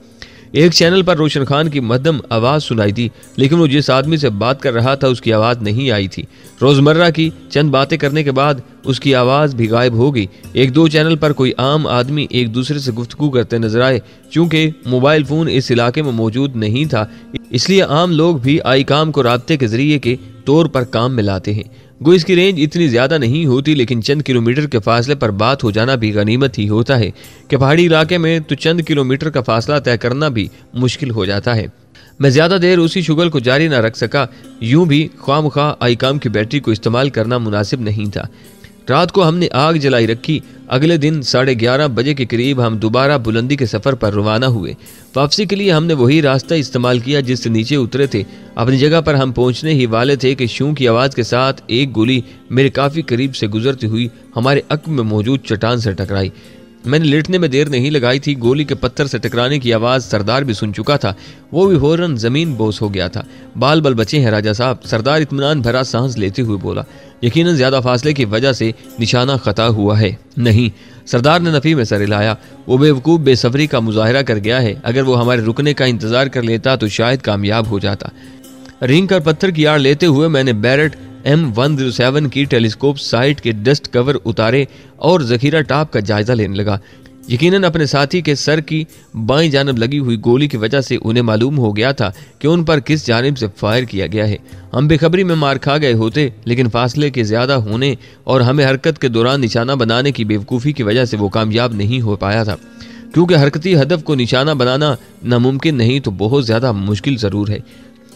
एक चैनल पर रोशन खान की मध्यम आवाज सुनाई दी, लेकिन वो जिस आदमी से बात कर रहा था उसकी आवाज नहीं आई थी। रोजमर्रा की चंद बातें करने के बाद उसकी आवाज भी गायब हो गई। एक दो चैनल पर कोई आम आदमी एक दूसरे से गुफ्तगू करते नजर आए। चूंकि मोबाइल फोन इस इलाके में मौजूद नहीं था, इसलिए आम लोग भी आई काम को राब्ते के जरिए के तौर पर काम में लाते हैं। गो इसकी रेंज इतनी ज्यादा नहीं होती, लेकिन चंद किलोमीटर के फासले पर बात हो जाना भी गनीमत ही होता है कि पहाड़ी इलाके में तो चंद किलोमीटर का फासला तय करना भी मुश्किल हो जाता है। मैं ज्यादा देर उसी शुगल को जारी न रख सका। यूं भी ख्वामख्वाह आई काम की बैटरी को इस्तेमाल करना मुनासिब नहीं था। रात को हमने आग जलाई रखी। अगले दिन 11:30 बजे के करीब हम दोबारा बुलंदी के सफर पर रवाना हुए। वापसी के लिए हमने वही रास्ता इस्तेमाल किया जिससे नीचे उतरे थे। अपनी जगह पर हम पहुंचने ही वाले थे कि शू की आवाज के साथ एक गोली मेरे काफी करीब से गुजरती हुई हमारे अक्ब में मौजूद चट्टान से टकराई। मैंने लेटने में देर नहीं लगाई थी। गोली के पत्थर से टकराने की आवाज सरदार भी सुन चुका था। वो भी फौरन जमीन बोस हो गया था। बाल बल बचे हैं राजा साहब, सरदार इत्मीनान भरा सांस लेते हुए बोला। यकीनन ज्यादा फासले की वजह से निशाना खता हुआ है। नहीं, सरदार ने नफी में सर हिलाया। वो बेवकूफ बेसब्री का मुजाहरा कर गया है। अगर वो हमारे रुकने का इंतजार कर लेता तो शायद कामयाब हो जाता। रिंग कर पत्थर की आड़ लेते हुए मैंने बैरेट M107 की टेलीस्कोप साइट के डस्ट कवर उतारे और ज़खीरा टॉप का जायजा लेने लगा। यकीनन अपने साथी के सर की बाईं जानब लगी हुई गोली की वजह से उन्हें मालूम हो गया था कि उन पर किस जानिब से फायर किया गया है। हम बेखबरी में मार खा गए होते, लेकिन फासले के ज्यादा होने और हमें हरकत के दौरान निशाना बनाने की बेवकूफ़ी की वजह से वो कामयाब नहीं हो पाया था। क्योंकि हरकती हदफ को निशाना बनाना नामुमकिन नहीं तो बहुत ज्यादा मुश्किल जरूर है।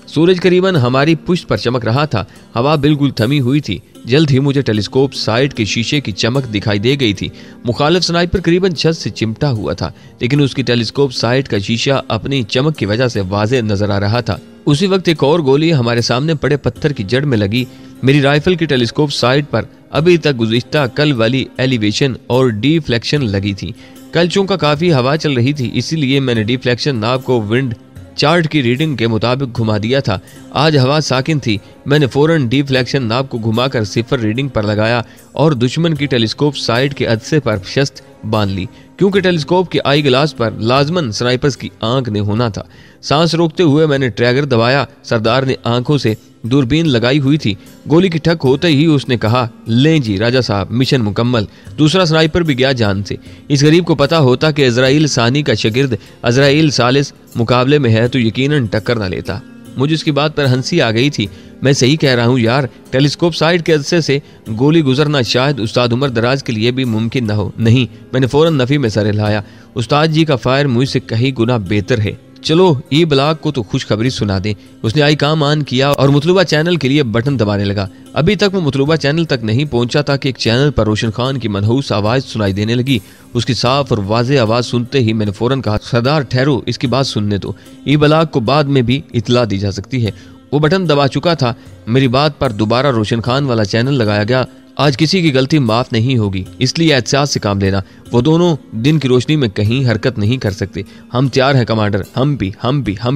सूरज करीबन हमारी पुश्त पर चमक रहा था। हवा बिल्कुल थमी हुई थी। जल्द ही मुझे टेलीस्कोप साइट के शीशे की चमक दिखाई दे गई थी। मुखालिफ स्नाइपर करीबन छत से चिमटा हुआ था, लेकिन उसकी टेलीस्कोप साइट का शीशा अपनी चमक की वजह से वाज़ेह नजर आ रहा था। उसी वक्त एक और गोली हमारे सामने पड़े पत्थर की जड़ में लगी। मेरी राइफल की टेलीस्कोप साइट पर अभी तक गुज़िश्ता कल वाली एलिवेशन और डिफ्लेक्शन लगी थी। कल चूंकि काफी हवा चल रही थी, इसीलिए मैंने डिफ्लेक्शन नाब को विंड चार्ट की रीडिंग के मुताबिक घुमा दिया था। आज हवा साकिन थी। मैंने फौरन डिफ्लेक्शन नाब को घुमाकर 0 रीडिंग पर लगाया और दुश्मन की टेलीस्कोप साइड के अदसे पर शस्त बांध ली, क्योंकि टेलीस्कोप के आई ग्लास पर लाजमन स्नाइपर्स की आंख ने होना था। सांस रोकते हुए मैंने ट्रैगर दबाया। सरदार ने आंखों से दूरबीन लगाई हुई थी। गोली की ठक होते ही उसने कहा, लें जी राजा साहब, मिशन मुकम्मल। दूसरा स्नाइपर भी गया जान से। इस गरीब को पता होता कि इजराइल सानी का शागिर्द इजराइल सालिस मुकाबले में है तो यकीनन टक्कर न लेता। मुझे उसकी बात पर हंसी आ गई थी। मैं सही कह रहा हूँ यार, टेलीस्कोप साइड के अदसे से गोली गुजरना शायद उस्ताद उमर दराज के लिए भी मुमकिन न हो। नहीं, मैंने फौरन नफी में सर हिलाया। उस्ताद जी का फायर मुझसे कहीं गुना बेहतर है। चलो ई ब्लॉग को तो खुशखबरी सुना दें। उसने आई काम ऑन किया और मुतलूबा चैनल के लिए बटन दबाने लगा। अभी तक वो मुतलूबा चैनल तक नहीं पहुंचा था कि एक चैनल पर रोशन खान की मनहूस आवाज सुनाई देने लगी। उसकी साफ और वाज़ेह आवाज सुनते ही मैंने फौरन कहा, सरदार ठहरो, इसकी बात सुनने दो। ई ब्लॉग को बाद में भी इतला दी जा सकती है। वो बटन दबा चुका था। मेरी बात पर दोबारा रोशन खान वाला चैनल लगाया गया। आज किसी की गलती माफ नहीं होगी, इसलिए एहतियात से काम लेना। वो दोनों दिन की रोशनी में कहीं हरकत नहीं कर सकते। हम तैयार हैं कमांडर। हम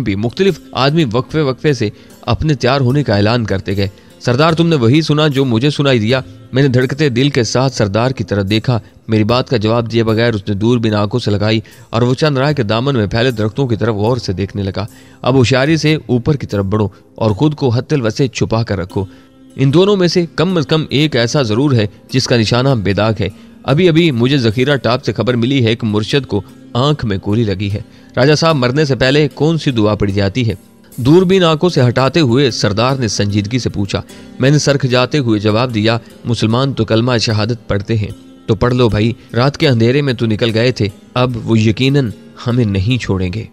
भी मुख्तलिफ आदमी वक्फे वक्फे से अपने तैयार होने का ऐलान करते गए। सरदार, तुमने वही सुना जो मुझे सुनाई दिया। मैंने धड़कते दिल के साथ सरदार की तरफ देखा। मेरी बात का जवाब दिए बगैर उसने दूरबीन आंखों से लगाई और वो चंद राय के दामन में फैले दरख्तों की तरफ गौर से देखने लगा। अब होशियारी से ऊपर की तरफ बढ़ो और खुद को हत्तल वसे छुपा कर रखो। इन दोनों में से कम एक ऐसा जरूर है जिसका निशाना बेदाग है। अभी अभी मुझे जखीरा टॉप से खबर मिली है कि मुर्शद को आंख में गोली लगी है। राजा साहब, मरने से पहले कौन सी दुआ पड़ी जाती है? दूरबीन आंखों से हटाते हुए सरदार ने संजीदगी से पूछा। मैंने सर खिजाते हुए जवाब दिया, मुसलमान तो कलमा शहादत पढ़ते हैं। तो पढ़ लो भाई, रात के अंधेरे में तो निकल गए थे, अब वो यकीनन हमें नहीं छोड़ेंगे।